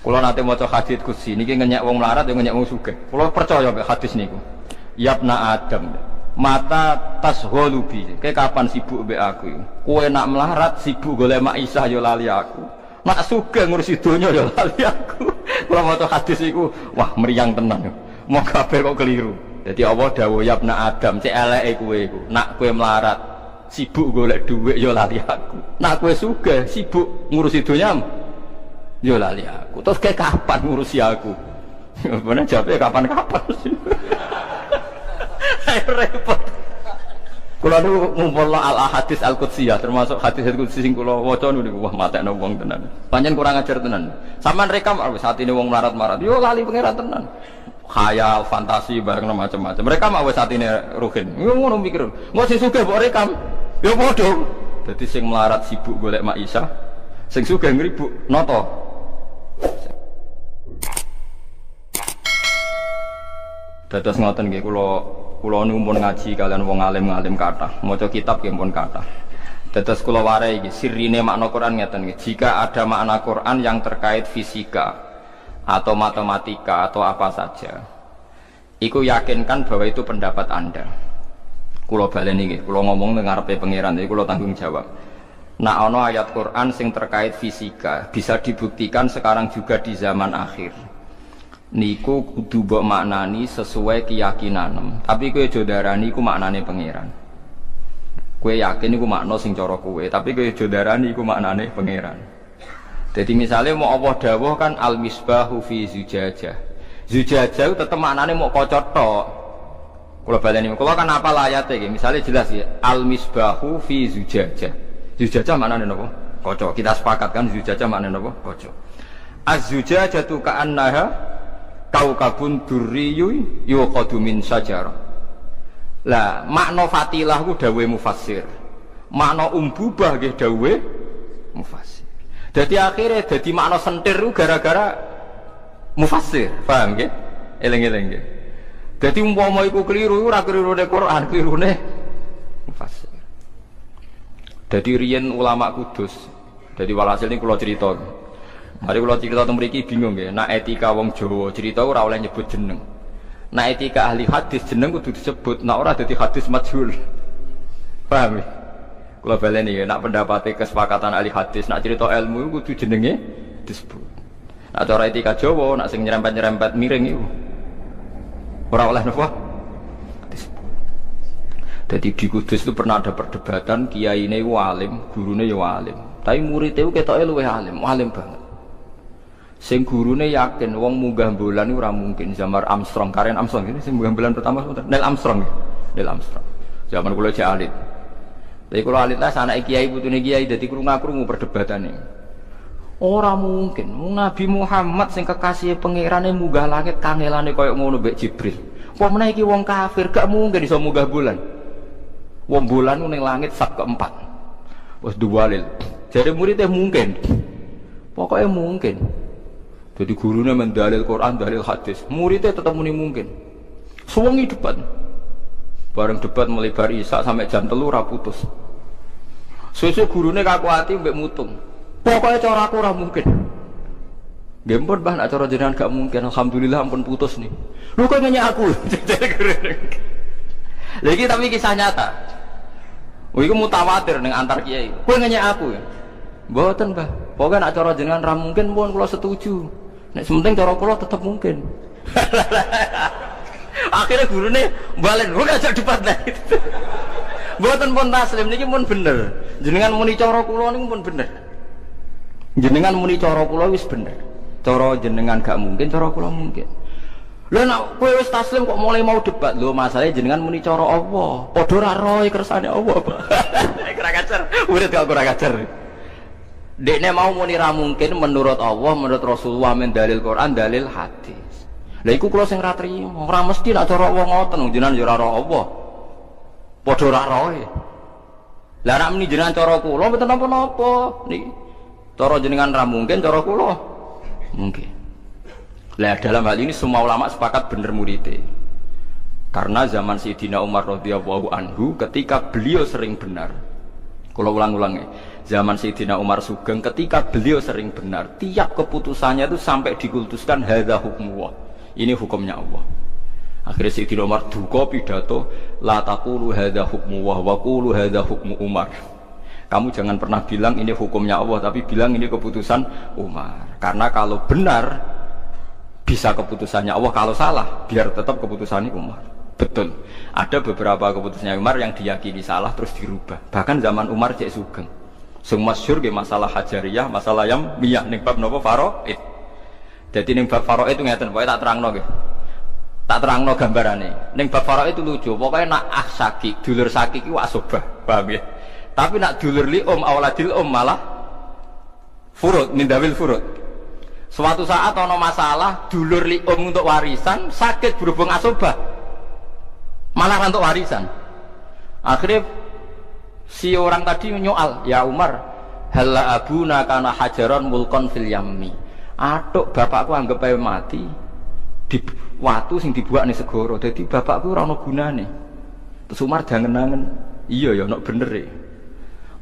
Kula nate maca hadits Qudsi niki ngenyek wong melarat ya ngenyek wong sugih. Kula percaya mek hadis niku. Yabna Adam, mata tasghulu bi. Kapan sibuk mbek aku iku? Kowe nak melarat sibuk golek maisha ya lali aku. Nak sugih ngurusi donya ya lali aku. Kula maca hadis iku, wah meriang tenan. Mau kabeh kok keliru. Jadi Allah dawuh yabna Adam, cek eleke kowe iku. Nak kowe melarat sibuk golek dhuwit ya lali aku. Nak kowe sugih sibuk ngurusi donya yo lali aku. Terus kayak kapan ngurusi aku? Bener jawabnya kapan-kapan sih. Repot. Kula nu ngumpulno al-hadis al-qudsiyah termasuk hadis qudsi sing kula waca niku wah matekno wong tenan. Pancen kurang ajar tenan. Sampeyan rekam saat ini wong melarat-melarat yo lali pangeran tenan. Khayal, fantasi bareng macam-macam. Mereka mau saat ini ruhin. Ngono mikir. Engko sing sugih mbok rekam. Yo padha. Dadi sing melarat sibuk golek maisha, sing sugih ngribuk noto. Dados ngoten nggih kula numpun ngaji kalian wong alim-alim kathah, maca kitab nggih pun kathah. Dados kula warai iki sirine makna Quran ngeten nggih. Jika ada makna Quran yang terkait fisika atau matematika atau apa saja, iku yakinkan bahwa itu pendapat Anda. Kula baleni nggih, kula ngomong nang ngarepe pangeran iki kula tanggung jawab. Nah ana ayat Quran sing terkait fisika bisa dibuktikan sekarang juga di zaman akhir. Niku kudu mbok maknani sesuai keyakinan. Tapi kowe aja darani iku maknane pangeran. Kowe yakin iku makna sing cara kowe, tapi kowe aja darani iku maknane pangeran. Jadi misalnya mau Allah dawuh kan al-misbahu fi zujajah. Zujajah tetep maknane mau kocot tok. Kula baleni kula kan apa ayate iki. Misale jelas ya al-misbahu fi zujajah. Zujajah maknane napa? Kaca. Kita sepakat kan zujajah maknane napa? Kaca. Az-zujajatu ka'annaha kaukabun durriyun yuqadu min syajarah. Lah makna fatilah ku dawuhe mufassir. Makna umbubah nggih dawuhe mufassir. Dadi akhirnya dadi makna sentir ku gara-gara mufassir. Paham nggih? Eling-eling nggih. Dadi umpama iku keliru ora kelirune Quran, kelirune mufassir. Dadi riyen ulama Kudus. Dadi walhasil ini kula cerita. Mari kula cerita teng mriki bingung nggih. Nak etika wong Jawa cerita ora oleh nyebut jeneng. Nak etika ahli hadis jeneng kudu disebut, nak ora dadi hadis majhul. Paham ya? Kula baleni ya, nak pendapate kesepakatan ahli hadis, nak cerita ilmu kudu jenenge disebut. Nak cara etika Jawa, nak sing nyerempet-nyerempet miring iku ora oleh napa disebut. Jadi di Kudus itu pernah ada perdebatan, kiyaine iku alim, gurune ya alim. Tapi murid itu ketoke luwih alim banget. Sing gurune yakin wong munggah bulan itu ora mungkin. Zaman Armstrong, Karen Armstrong ini sing munggah bulan pertama Neil Armstrong. Neil Armstrong. Zaman kula jek alit. Tapi kula alit lah anake kiai putune kiai dadi krungu-krungu perdebatane. Ora mungkin. Nabi Muhammad sing kekasih pangerane munggah langit kangelane koyo ngono mbek Jibril. Apa meneh iki wong kafir gak mungkin iso munggah bulan. Wong bulan ning langit sak keempat. Wis duwalil. Jadi muridnya mungkin. Pokoknya mungkin. Jadi gurunya mendalil Quran, dalil hadis. Muridnya tetap mungkin. Suwengi debat. Bareng debat melebar isak sampai jam 3 ora putus. Sesuk gurune kaku ati mbek mutung. Pokoknya cara aku ora mungkin. Nggih pun bah nek cara jenengan gak mungkin. Alhamdulillah ampun putus nih. Lu kok nanya aku. Lagi tapi kisah nyata. Oh iku mutawatir ning antar kiai. Kowe nanya aku ya. Mboten, Mbah. Pokoke nek cara jenengan ra mungkin pun kula setuju. Nek sementing cara kula tetep mungkin. Akhirnya gurune balen, kok ajak debat lah. Mboten pun taslim niki pun bener. Jenengan muni cara kula niku pun bener. Jenengan muni cara kula wis bener. Cara jenengan gak mungkin, cara kula mungkin. Lah nek kowe wis taslim kok mulai mau debat, lho masalahe jenengan muni cara Allah. Padha ora roe kersane Allah, Pak. Ora kacer, urip gak ora kacer. Dekne mau muni ra mungkin menurut Allah, menurut Rasulullah, men dalil Quran, dalil hadis. Lah iku kula sing ra trimo, ora mesti nek cara Allah ngoten, jenengan yo ora ro Allah. Padha ora roe. Lah nek muni jenengan cara kula mboten napa-napa. Niki cara jenengan ra mungkin, cara kula mungkin. Lah dalam hal ini semua ulama sepakat bener muridé. Karena zaman Sayyidina Umar radhiyallahu anhu ketika beliau sering benar. Kalau ulang-ulang zaman Sayyidina Umar Sugeng ketika beliau sering benar, tiap keputusannya itu sampai dikultuskan hadza hukmullah. Ini hukumnya Allah. Akhirnya Sayyidina Umar duka pidato, la taqulu hadza hukmullah wa qulu hadza hukmu Umar. Kamu jangan pernah bilang ini hukumnya Allah, tapi bilang ini keputusan Umar. Karena kalau benar bisa keputusannya Allah, kalau salah biar tetap keputusannya Umar. Betul. Ada beberapa keputusannya Umar yang diyakini salah terus dirubah. Bahkan zaman Umar cek Sugeng. Sing masyhur ge masalah hajariyah, masalah yang miyah ning bab napa faraid. Dadi ning bab faraid itu ngeten, pokoke tak terangno nggih. Tak terangno gambarane. Ning bab faraid itu lucu, pokoke nak saki, dulur saki ki asobah, paham ya? Tapi nak dulur li awaladil malah furud, mindawil furud. Suatu saat ono masalah dulur li untuk warisan sakit berhubung asobah. Malah untuk warisan. Akhirnya si orang tadi nyoal, ya Umar, halla abuna kana hajaron mulkon fil yammi. Atuk bapakku anggap ae mati di watu sing dibuat ning segara. Dadi bapakku ora ono gunane. Terus Umar jangen-angen, iya ya nek bener e.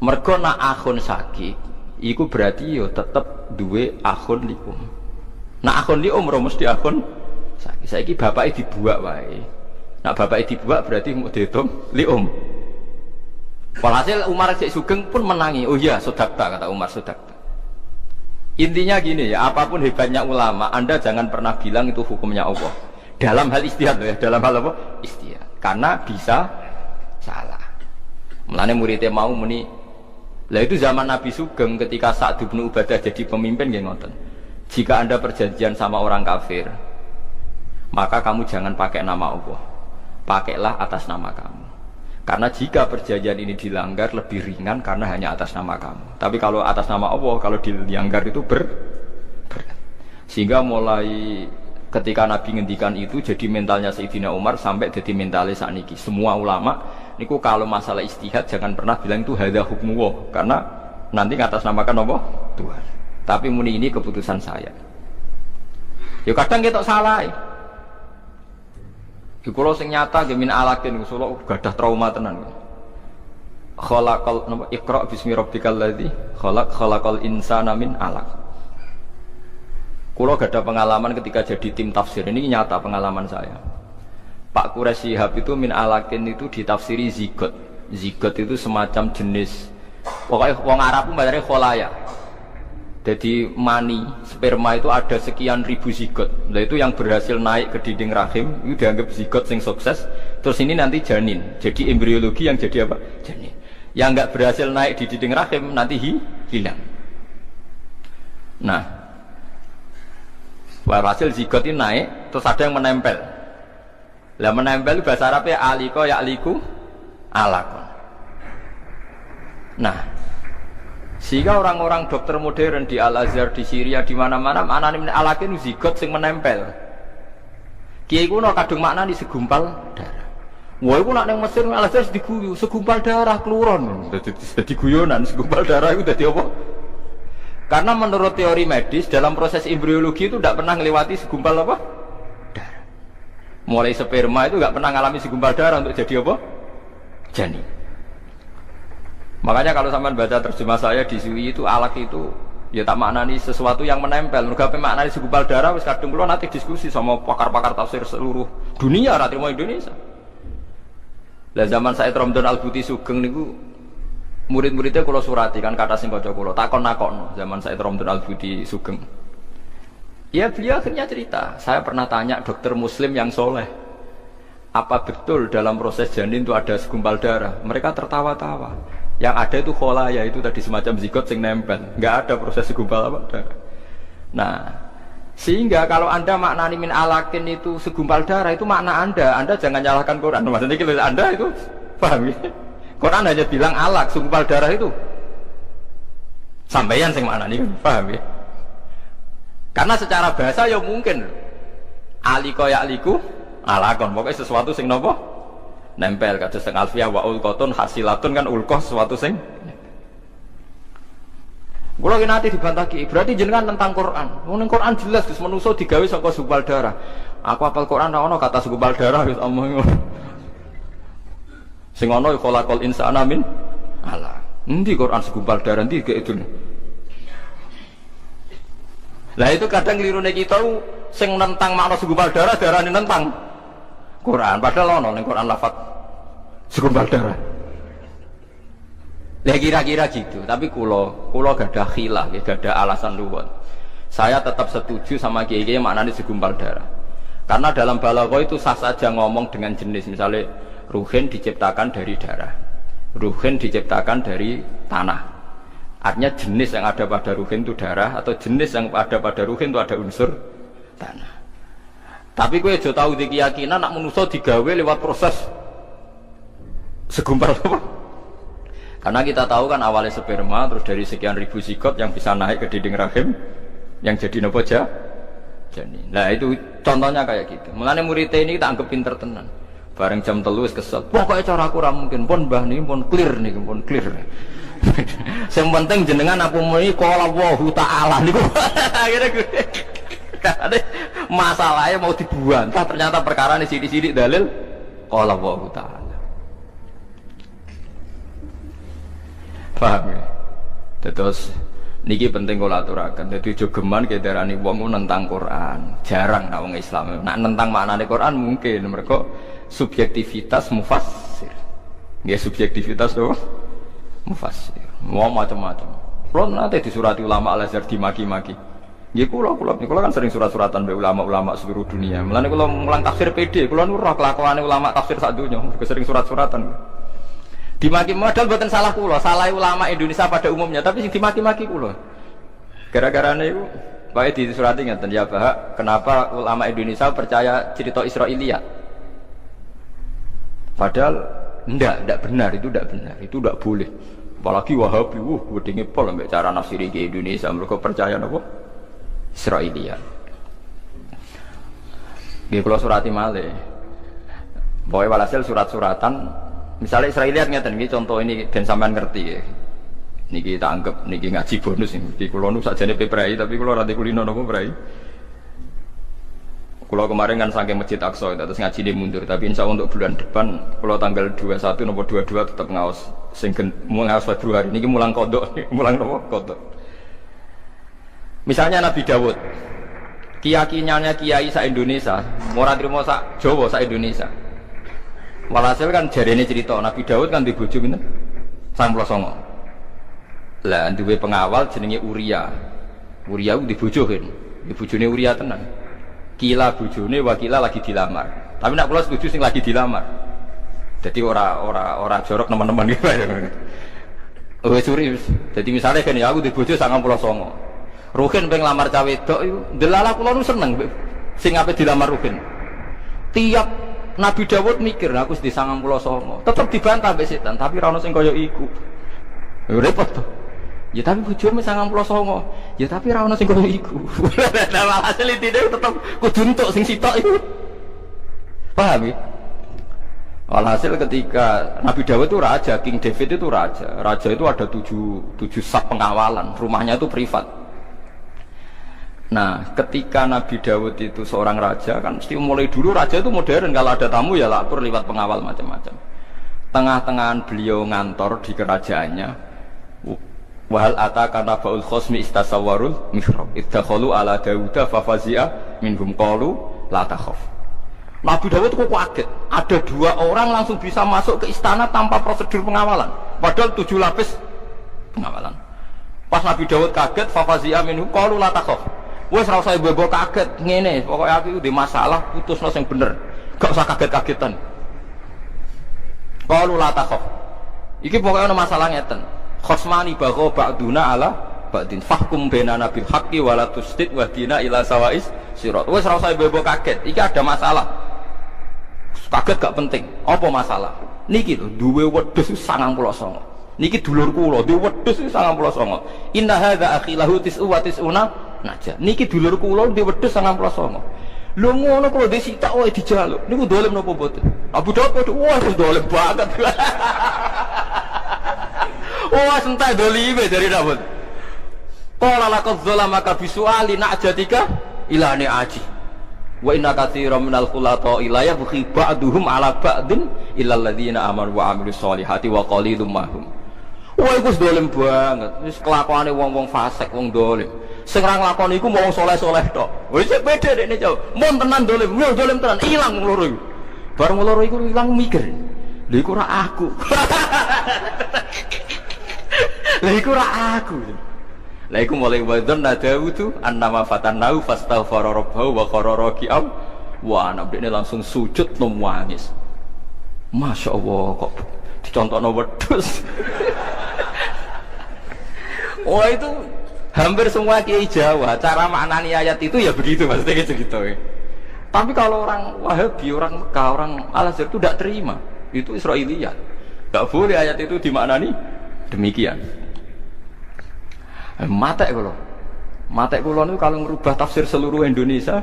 Mergo nak akhun sakit, iku berarti yo tetep duwe akhun lium. Nak akhun lium ora mesti akhun sakit. Saiki bapake dibuak wae. Nak bapak dibuat berarti mau dihitung lium. Walhasil Umar Cek Sugeng pun menangi. Oh iya, sodakta, kata Umar, sodakta. Intinya gini ya, apapun hebatnya ulama, Anda jangan pernah bilang itu hukumnya Allah. Dalam hal istihad ya, dalam hal apa? Istihad. Karena bisa salah. Mulane muridnya mau muni. Lah itu zaman Nabi Sugeng ketika Sa'd bin Ubadah jadi pemimpin nggih ngoten. Jika Anda perjanjian sama orang kafir, maka kamu jangan pakai nama Allah. Pakailah atas nama kamu. Karena jika perjanjian ini dilanggar lebih ringan karena hanya atas nama kamu. Tapi kalau atas nama Allah, kalau dilanggar itu berat. Sehingga mulai ketika Nabi ngendikan itu jadi mentalnya Sayyidina Umar sampai jadi mentalnya sakniki. Semua ulama niku kalau masalah istihad jangan pernah bilang itu hadza hukmullah karena nanti ngatasnamakan Allah Tuhan. Tapi muni ini keputusan saya. Ya kadang kita salah. Di kulo sing nyata nggih min alakin kulo gadah trauma tenan. Khalaqal napa Iqra bismi rabbikal ladzi khalaqal insana min alaq. Kulo gadah pengalaman ketika jadi tim tafsir. Ini nyata pengalaman saya. Pak Quraisy Shihab itu min alakin itu ditafsiri zigot. Zigot itu semacam jenis pokoknya wong Arab ku bayare kholaya. Jadi mani, sperma itu ada sekian ribu zigot. Nah itu yang berhasil naik ke dinding rahim itu dianggap zigot yang sukses. Terus ini nanti janin. Jadi embriologi yang jadi apa? Janin. Yang nggak berhasil naik di dinding rahim nanti hilang. Nah, hasil zigot ini naik, terus ada yang menempel. Lah menempel bahasa Arabnya aliko ya'liku alakon. Nah, sehingga orang-orang dokter modern di Al-Azhar, di Syria, di mana-mana maknane alakin zigot sing menempel. Kiai kuno kadung maknane segumpal darah. Wah iku nak ning Mesir Al-Azhar diguyu segumpal darah keluron. Dadi guyonan segumpal darah itu dadi apa? Karena menurut teori medis dalam proses embriologi itu tidak pernah melewati segumpal apa? Darah. Mulai sperma itu nggak pernah ngalami segumpal darah untuk jadi apa? Janin. Makanya kalau sampean baca terjemah saya di Sui itu alak itu ya tak maknani sesuatu yang menempel. Mergo maknani segumpal darah wis kadung kula nanti diskusi sama pakar-pakar tafsir seluruh dunia ora trimo Indonesia. Lah zaman Said Ramdan Al-Buti Sugeng niku murid-muridnya kula surati kan kata sing kanca kula takon-takon zaman Said Ramdan Al-Buti Sugeng. Ya beliau akhirnya cerita, saya pernah tanya dokter muslim yang soleh, apa betul dalam proses janin itu ada segumpal darah? Mereka tertawa-tawa. Yang ada itu kholaya itu tadi semacam zigot sing nempel, nggak ada proses segumpal apa darah. Nah, sehingga kalau anda maknani min alakin itu segumpal darah itu makna anda jangan nyalahkan Quran. Maksudnya kalau anda itu paham ya? Quran hanya bilang alak segumpal darah itu sampeyan sing maknani paham ya? Karena secara bahasa ya mungkin aliko ya aliku alakon pokoknya sesuatu sing nopo nempel kados teng alfiyah wa ulqatun hasilatun kan ulqah sesuatu sing kula ki nate dibantah ki berarti jenengan tentang Quran. Ning Quran jelas Gus manusa digawe saka segumpal darah. Aku hafal Quran ora ono kata segumpal darah wis omong. Sing ono khalaqal insana min ala. Endi Quran segumpal darah ndi kayak itu. Lah itu kadang klirune kita sing nentang makna segumpal darah darane nentang Quran, padahal ono ning Quran lafaz segumpal darah. Ya kira-kira gitu, tapi kulo gak ada khilaf, gak ada alasan luwet. Saya tetap setuju sama kiai-kiai maknanya segumpal darah. Karena dalam balaghah itu sah saja ngomong dengan jenis, misalnya ruhin diciptakan dari darah, ruhin diciptakan dari tanah. Artinya jenis yang ada pada ruhin itu darah, atau jenis yang ada pada ruhin itu ada unsur tanah. Tapi gue aja tahu di keyakinan nak manusia digawe lewat proses segumpal apa? Karena kita tahu kan awalnya sperma, terus dari sekian ribu zigot yang bisa naik ke dinding rahim, yang jadi nopo janin. Nah itu contohnya kayak gitu. Mulanya muridnya ini kita anggap pinter tenan. Bareng jam 3 kesel. Pokoknya cara aku mungkin pun mbah nih pun clear nih, pun clear. Yang penting jenengan aku muni qala Allahu ta'ala niku. Akhirnya masalahnya mau dibantah, ternyata perkara ini sidik-sidik dalil qala Allahu ta'ala. Paham ya? Terus niki penting kula aturaken. Dadi aja geman kedarani wong nentang Quran. Jarang nek wong Islam. Nek nentang maknane Quran mungkin mereka subjektivitas mufassir. Nggih subjektivitas to mufassir. Mau macam-macam. Kulo nate disurati ulama Al-Azhar dimaki-maki. Nggih kula kan sering surat-suratan be ulama-ulama seluruh dunia. Mulane kula mulang tafsir PD, kula nu roh kelakuane ulama tafsir sak donya, sering surat-suratan. Dimaki modal buatan salah kulo, salah ulama Indonesia pada umumnya, tapi sing dimaki-maki kulo. Gara-gara itu, baik di surati ngeten ya Pak, kenapa ulama Indonesia percaya cerita Israiliyat? Padahal tidak benar, itu tidak boleh. Apalagi Wahabi, wedenge pol ambek cara nafsiri ke Indonesia, mereka percaya napa? Israiliyat. Nggih kula surati malih. Pokoke walhasil surat-suratan misalnya Israiliyat ngeten iki contoh ini ben sampean ngerti ya. Niki kita anggap niki ngaji bonus iki kula nu sakjane peprai tapi kula ora kulino napa prai. Kula kemarin kan saking Masjid Aqsa terus ngaji di mundur tapi insyaallah untuk bulan depan kula tanggal 21 napa 22 tetap ngaos sing ngaos Februari niki mulang kodok mulang napa kodok. Misalnya Nabi Dawud keyakinannya kiai sa Indonesia ora trimo sak Jawa sa Indonesia. Walhasil kan jarene cerita Nabi Daud kan di bojo pinten? 99. Lah duwe pengawal jenenge Uria. Uria ku di bojo kan. Di bojone Uria tenan. Kila bojone wakila lagi dilamar. Tapi nek kula setuju sing lagi dilamar. Jadi ora jorok teman-teman gitu. Wis suri. Jadi misalnya kan ya aku di bojo 99. Ruhin pengen lamar cawe wedok iku delala kula nu seneng sing ape dilamar Ruhin. Tiap Nabi Dawud mikir, aku di 99, tetap dibantah mbek setan, tapi ra ono sing kaya iku. Repot to. Ya tapi bojomu 99. Ya tapi ra ono sing kaya iku. Nah, hasil intine tetep kudu entuk sing sitok iku. Paham ya? Walhasil ketika Nabi Dawud itu raja, King David itu raja. Raja itu ada 7 sak pengawalan, rumahnya itu privat. Nah, ketika Nabi Dawud itu seorang raja, kan mesti mulai dulu raja itu modern, kalau ada tamu ya lapor lewat pengawal macam-macam. Tengah-tengahan beliau ngantor di kerajaannya. Wahal ataka nabaul khosmi istasawarul mihrab idakhalu ala Dawuda fafazi'a minhum qalu la takhaf. Nabi Dawud kok kaget, ada 2 orang langsung bisa masuk ke istana tanpa prosedur pengawalan. Padahal 7 lapis pengawalan. Pas Nabi Dawud kaget, fafazi'a minhum qalu la takhaf. Wes ora usah mbok kaget ngene, pokoknya aku di masalah putusno sing bener. Gak usah kaget-kagetan. Qalu la takhaf. Iki pokoknya ana masalah ngeten. Khosmani bagho ba'duna ala ba'din fahkum bainana bil haqqi wa la tusdid wahdina ila sawa'is sirat. Wes ora usah mbok kaget. Iki ada masalah. Kaget gak penting. Apa masalah? Niki lho duwe wedhus 99. Niki dulur kula duwe wedhus 99. Inna hadza akhilahu tis'u wa tis'una Naja, niki dulur kula di wedhus 99. Lho ngono kula disitak wae dijaluk. Niku dolem napa mboten? Abu Daud padha wah dolem banget. Wah sentai dolime dari Daud. Qala laqad zalamaka bisu'ali na'jatika ila ni'aji. Wa inna katsiran minal khulata ila yabghi ba'duhum ala ba'din illa alladziina amanu wa 'amilus shalihati wa qalilum mahum. Wah, iku dolim banget. Wis kelakuane wong-wong fasik, wong dolim. Sing ra nglakoni iku wong soleh-soleh tok. Wis beda dekne jauh. Mun tenan dolim, yo dolim tenan, ilang loro iku. Bareng loro iku ilang mikir. Lha iku ora aku. Lah iku ora aku. Lah iku mulai wadon Dawud annama fatanau fastaghfara rabbahu wa qara raki'am. Wah, anak dekne langsung sujud nangis. Masya Allah, kok dicontohno wedhus. Oh, itu hampir semua kiai Jawa cara maknani ayat itu ya begitu maksudnya gitu. Tapi kalau orang Wahabi, orang Mekah, orang Al-Azhar itu tidak terima. Itu Israiliyat. Tidak boleh ayat itu dimaknani demikian. Matek kulo itu kalau merubah tafsir seluruh Indonesia,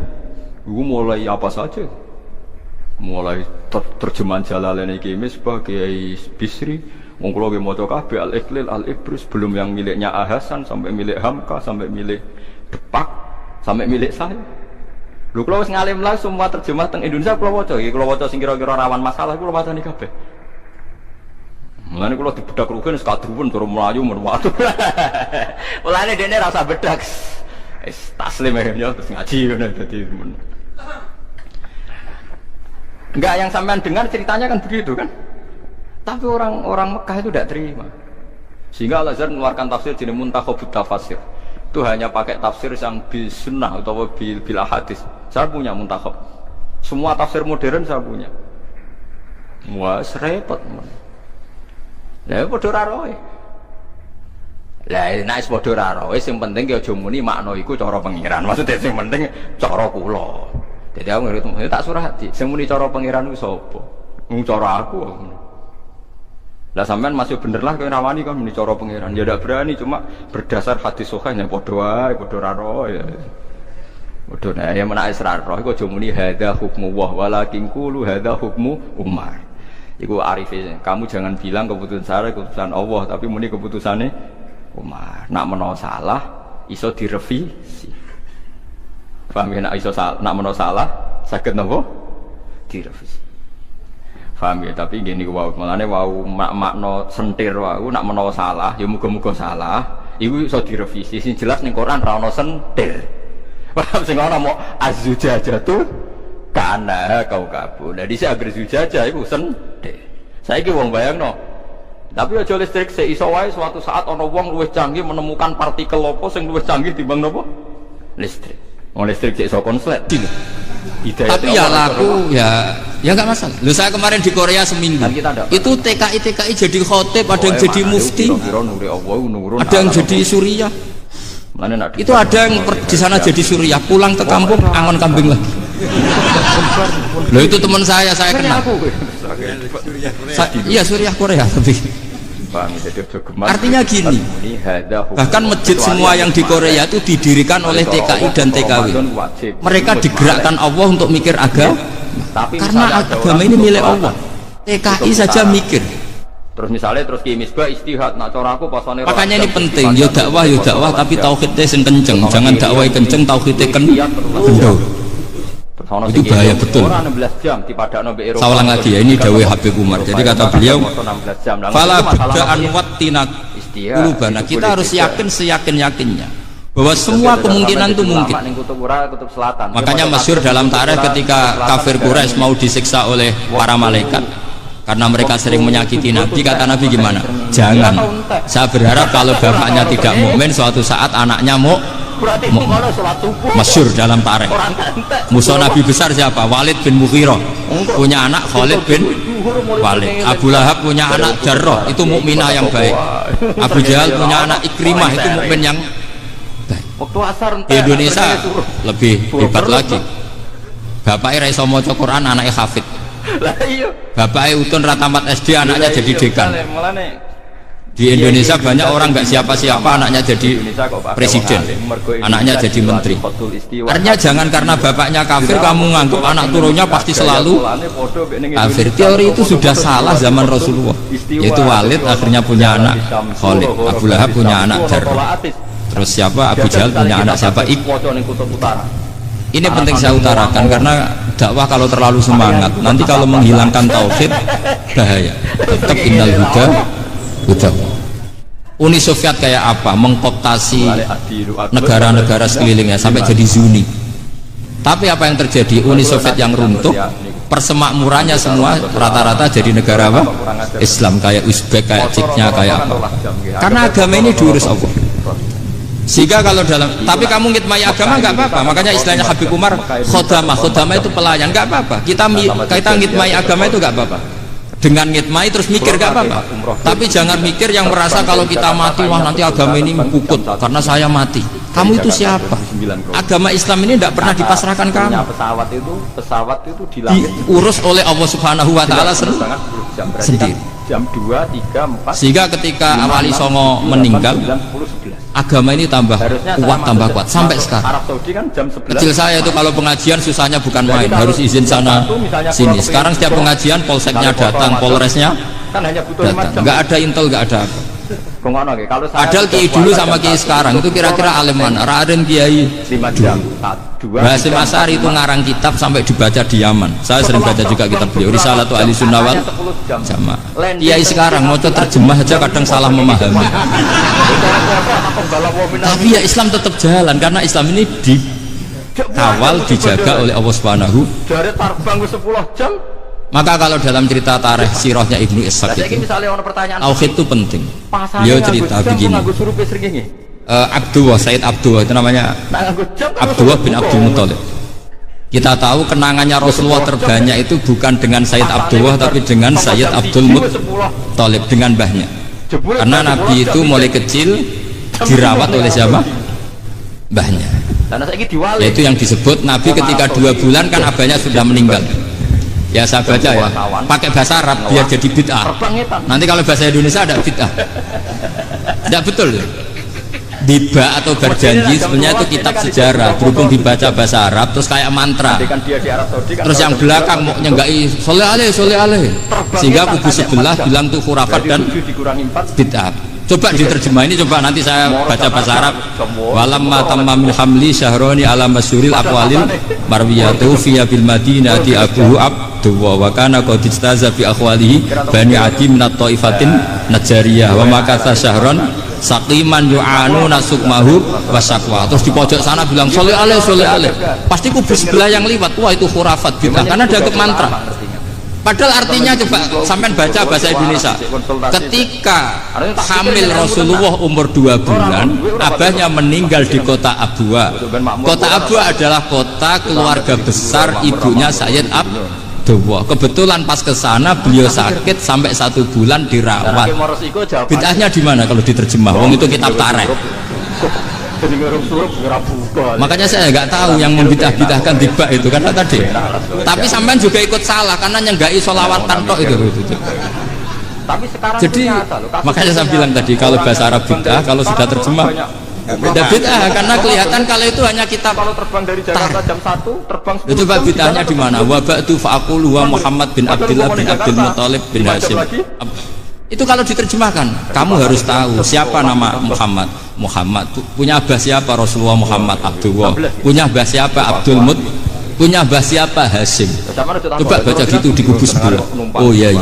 itu mulai apa saja. Mulai terjemahan Jalalain iki sebagai Bisri, wong kula ge maca kabeh Al-Iqlil, Al-Ibrus, belum yang miliknya Ahasan sampai milik Hamka, sampai milik Depak, sampai milik saya. Lho kula wis ngalim lah semua terjemah teng Indonesia kula waca, iki kula waca sing kira-kira rawan masalah kula wacani kabeh. Mulane kula dibedak rugen sekadruwen turun mlayu men watu. Mulane dene rasa bedak. Wis taslim ya terus ngaji ngono dadi men. Enggak, yang sampean dengar ceritanya kan begitu kan? Tapi orang Mekah itu tidak terima. Sehingga Al-Azhar mengeluarkan tafsir jenis Muntakhabut Tafasir. Itu hanya pakai tafsir yang bil sunnah atau bil hadis. Saya punya Muntakhab. Semua tafsir modern saya punya. Wah, serepot. Lah padha ra roe. Lah nek padha ra roe sing penting ki aja muni makna iku cara pengiran. Maksudnya sing penting cara kula. Jadi aku ngerti, tak surati. Sing muni cara pangeran ku sapa? Mung cara aku. Lah sampean masih bener lah kowe rawani kan muni cara pangeran. Ya ndak berani cuma berdasar hadis sahih nek padha wae, padha ra ro ya. Padha nek ya menak israr roh iku aja muni hadza hukmu wa walakin qulu hadza hukmu Umar. Iku arife. Kamu jangan bilang keputusan saya keputusan Allah, tapi muni keputusane Umar. Nak menawa salah iso direvisi. Paham ya, nak iso salah, nak menawa salah saged napa direvisi. Paham ya, tapi gini wau malane wau makna sentir wau nak menawa salah ya muga-muga salah iku iso direvisi. Sing jelas ning Quran ra ono sentir. Paham sing ana mau az-zujajatu kana kaukabu. Lah dhisik agar zujajah iku sentir. Saiki wong bayangno. Tapi aja listrik sik iso wae suatu saat ana wong luwih canggih menemukan partikel apa sing luwih canggih timbang napa? Listrik. Listrik cek iso konslet. Tapi ya laku ya nggak masalah. Lu saya kemarin di Korea seminggu. Itu TKI jadi khotib, ada yang jadi mufti, ada yang jadi suriah. Itu ada yang di sana jadi suriah, pulang ke kampung angon kambing lagi. Loh itu teman saya kenal. Iya suriah Korea tapi. Artinya gini, bahkan masjid semua yang di Korea itu didirikan oleh TKI dan TKW. Mereka digerakkan Allah untuk mikir agama, karena agama ini milik Allah. TKI saja mikir. Terus misalnya terus Ki Misbah istihad, nak cara aku pasane. Makanya ini penting, yo dakwah tapi tauhidnya sing kenceng, jangan dakwah kenceng tauhidnya kendor. Itu bahaya betul. Saya ulang lagi ya, ini dawai Habib Umar. Jadi kata beliau, fala bedaan wattina ulubana. Kita harus yakin seyakin-yakinnya bahwa semua kemungkinan itu mungkin. Makanya masyhur dalam tarikh ketika kafir Quraisy mau disiksa oleh para malaikat karena mereka sering menyakiti Nabi, kata Nabi gimana? Jangan. Saya berharap kalau bapaknya tidak mukmin, suatu saat anaknya mau masyhur dalam tarikh. Musuh Nabi besar siapa? Walid bin Mughirah punya anak Khalid bin Walid. Abu Lahab punya anak Jarrah, itu mukminah yang baik. Abu Jahal punya anak Ikrimah, itu mukmin yang baik. Di Indonesia lebih hebat lagi. Bapaknya ra iso maca Quran, anaknya hafid. Bapaknya utun ra tamat SD, anaknya jadi dekan. Di Indonesia banyak orang nggak siapa-siapa anaknya jadi presiden, anaknya jadi menteri. Artinya jangan karena bapaknya kafir kamu nganggap anak turunnya pasti selalu kafir. Teori itu sudah salah zaman Rasulullah. Yaitu Walid akhirnya punya anak Khalid, Abu Lahab punya anak Jarrah. Terus siapa? Abu Jahal punya anak siapa? Ini penting saya utarakan karena dakwah kalau terlalu semangat nanti kalau menghilangkan tauhid bahaya. Tetap innal huda. Uni Soviet kayak apa? Mengkooptasi negara-negara sekelilingnya sampai jadi Zuni. Tapi apa yang terjadi? Uni Soviet yang runtuh, persemakmurannya semua rata-rata jadi negara apa? Islam, kayak Uzbek, kayak Ceknya, kayak apa? Karena agama ini diurus Allah. Sehingga kalau dalam, tapi kamu ngitmai agama nggak apa-apa. Makanya istilahnya Habib Umar, khodamah itu pelayan, nggak apa-apa. Kita ngitmai agama itu nggak apa-apa. Dengan ngitmai terus mikir gak apa-apa, tapi jangan mikir yang merasa kalau kita mati wah nanti agama ini pukut karena saya mati. Kamu itu siapa? Agama Islam ini tidak pernah dipasrahkan kamu. Pesawat itu diurus oleh Allah Subhanahu Wa Taala sendiri. Jam 2, 3, 4. Sehingga ketika Wali Songo meninggal, agama ini tambah kuat sampai sekarang. Arab Saudi kan jam 11. Kecil saya itu kalau pengajian susahnya bukan main, harus izin sana sini. Sekarang setiap pengajian polseknya datang, polresnya datang. Nggak ada intel, nggak ada apa. Padahal kiai dulu sama kiai sekarang itu kira-kira alim mana? Raden Kiai 5 jam. Hasyim Asy'ari itu ngarang kitab sampai dibaca di Yaman. Saya sering baca juga kitab beliau, Risalatu Ahli Sunnah wal Jamaah. Kiai sekarang mau terjemah aja kadang salah memahami. Tapi ya Islam tetap jalan karena Islam ini dikawal, dijaga oleh Allah Subhanahu. Dari terbang 10 jam. Maka kalau dalam cerita tarikh sirahnya Ibnu Ishaq itu, tauhid itu penting. Dia cerita begini. Sayyid Abdullah itu namanya Abdullah bin Abdul Muthalib. Kita tahu kenangannya Rasulullah terbanyak itu bukan dengan Sayyid Abdullah tapi dengan Sayyid Abdul Muthalib, dengan mbahnya. Karena Nabi itu mulai kecil dirawat oleh siapa? Mbahnya. Yaitu yang disebut Nabi ketika 2 bulan kan abahnya sudah meninggal. Ya saya baca ya, pakai bahasa Arab biar jadi bid'ah. Nanti kalau bahasa Indonesia ada bid'ah. Tidak betul ya. Biba atau berjanji sebenarnya itu kitab sejarah, berhubung dibaca bahasa Arab terus kayak mantra. Terus yang belakang mau nyenggai soleh aleh, sehingga kubu sebelah bilang tuh khurafat dan bid'ah. Coba diterjemah ini, coba nanti saya baca bahasa Arab. Walamma tamma min hamli syahroni ala masyuril aqwalil marwiyatu fiya bil madinati abuhu abduwa wa kana qad istaza fi akhwalihi bani adi min at-taifatin najariyah wa makatha syahron saqiman yu'anu nasukmahu wa syaqwa. Terus di pojok sana bilang soleh aleh. Pasti kubu sebelah yang liwat, wah itu khurafat bid'ah karena dianggap mantra. Padahal artinya coba sampai baca bahasa Indonesia. Ketika hamil Rasulullah umur 2 bulan, abahnya meninggal di kota Abwa. Kota Abwa adalah kota keluarga besar ibunya Sayyid Abdullah. Kebetulan pas ke sana beliau sakit sampai 1 bulan dirawat. Bid'ahnya di mana kalau diterjemah? Wong itu kitab tarikh. Makanya saya nggak tahu yang membidah-bidahkan tiba itu karena tadi. Tapi sampean juga ikut salah karena nyenggai sholawatan tok itu. Jadi makanya saya bilang tadi kalau bahasa Arab bidah, kalau sudah terjemah beda bid'ah karena kelihatan kalau itu hanya kitab. Kalau terbang dari Jakarta jam 1 terbang 10. Itu bab bid'ahnya di mana? Wa ba'du fa'aqulu wa Muhammad bin Abdullah bin Abdul Muthalib bin Hasyim. Itu kalau diterjemahkan, kamu harus tahu siapa nama Muhammad. Muhammad punya abah siapa? Rasulullah Muhammad Abdullah. Punya abah siapa? Abdul Mut. Punya abah siapa? Hasyim. Coba baca gitu di kubu sebelah. Oh iya.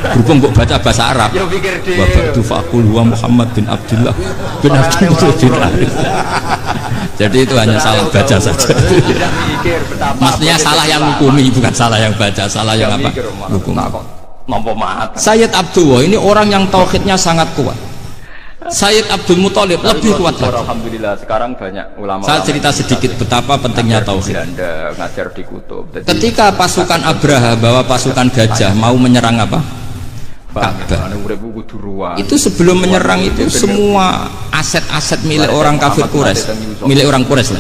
Berhubung kok baca bahasa Arab. Wa ba'du fa'aqulu wa Muhammad bin Abdullah bin Abdul Muthalib. Jadi itu hanya salah baca saja. Maksudnya salah yang hukumi, bukan salah yang baca, salah yang apa? Hukum. Sayyid Abdullah ini orang yang tauhidnya sangat kuat. Sayyid Abdul Muthalib lebih kuat lagi. Alhamdulillah sekarang banyak ulama. Saya cerita sedikit betapa pentingnya tauhid. Ngajar di kutub. Ketika pasukan Abraha bawa pasukan gajah mau menyerang apa? Ka'bah. Itu sebelum menyerang itu semua aset-aset milik orang kafir Quraisy, milik orang Quraisy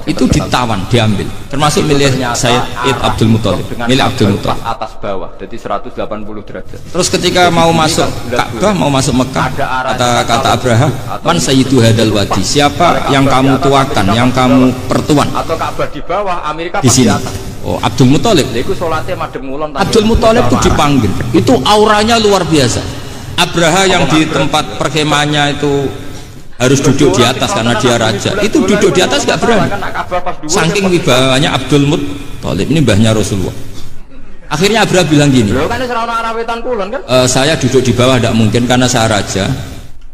itu ditawan, diambil, termasuk milik Sayyid Abdul Muthalib, milik Abdul Muthalib. Atas bawah, jadi 180 derajat. Terus ketika mau masuk Ka'bah, mau masuk Mekah, kata Abraha, man sayyidu hadal wadi, siapa yang kamu tuakan, yang kamu pertuan? Atau Ka'bah di bawah, Amerika di sini. Oh, Abdul Muthalib. Abdul Muthalib itu dipanggil. Itu auranya luar biasa. Abraha yang di tempat perkemahannya itu harus duduk di atas karena dia raja. Itu duduk di atas gak berani. Saking wibawanya Abdul Muthalib, ini mbahnya Rasulullah. Akhirnya Abraha bilang gini, saya duduk di bawah tidak mungkin karena saya raja.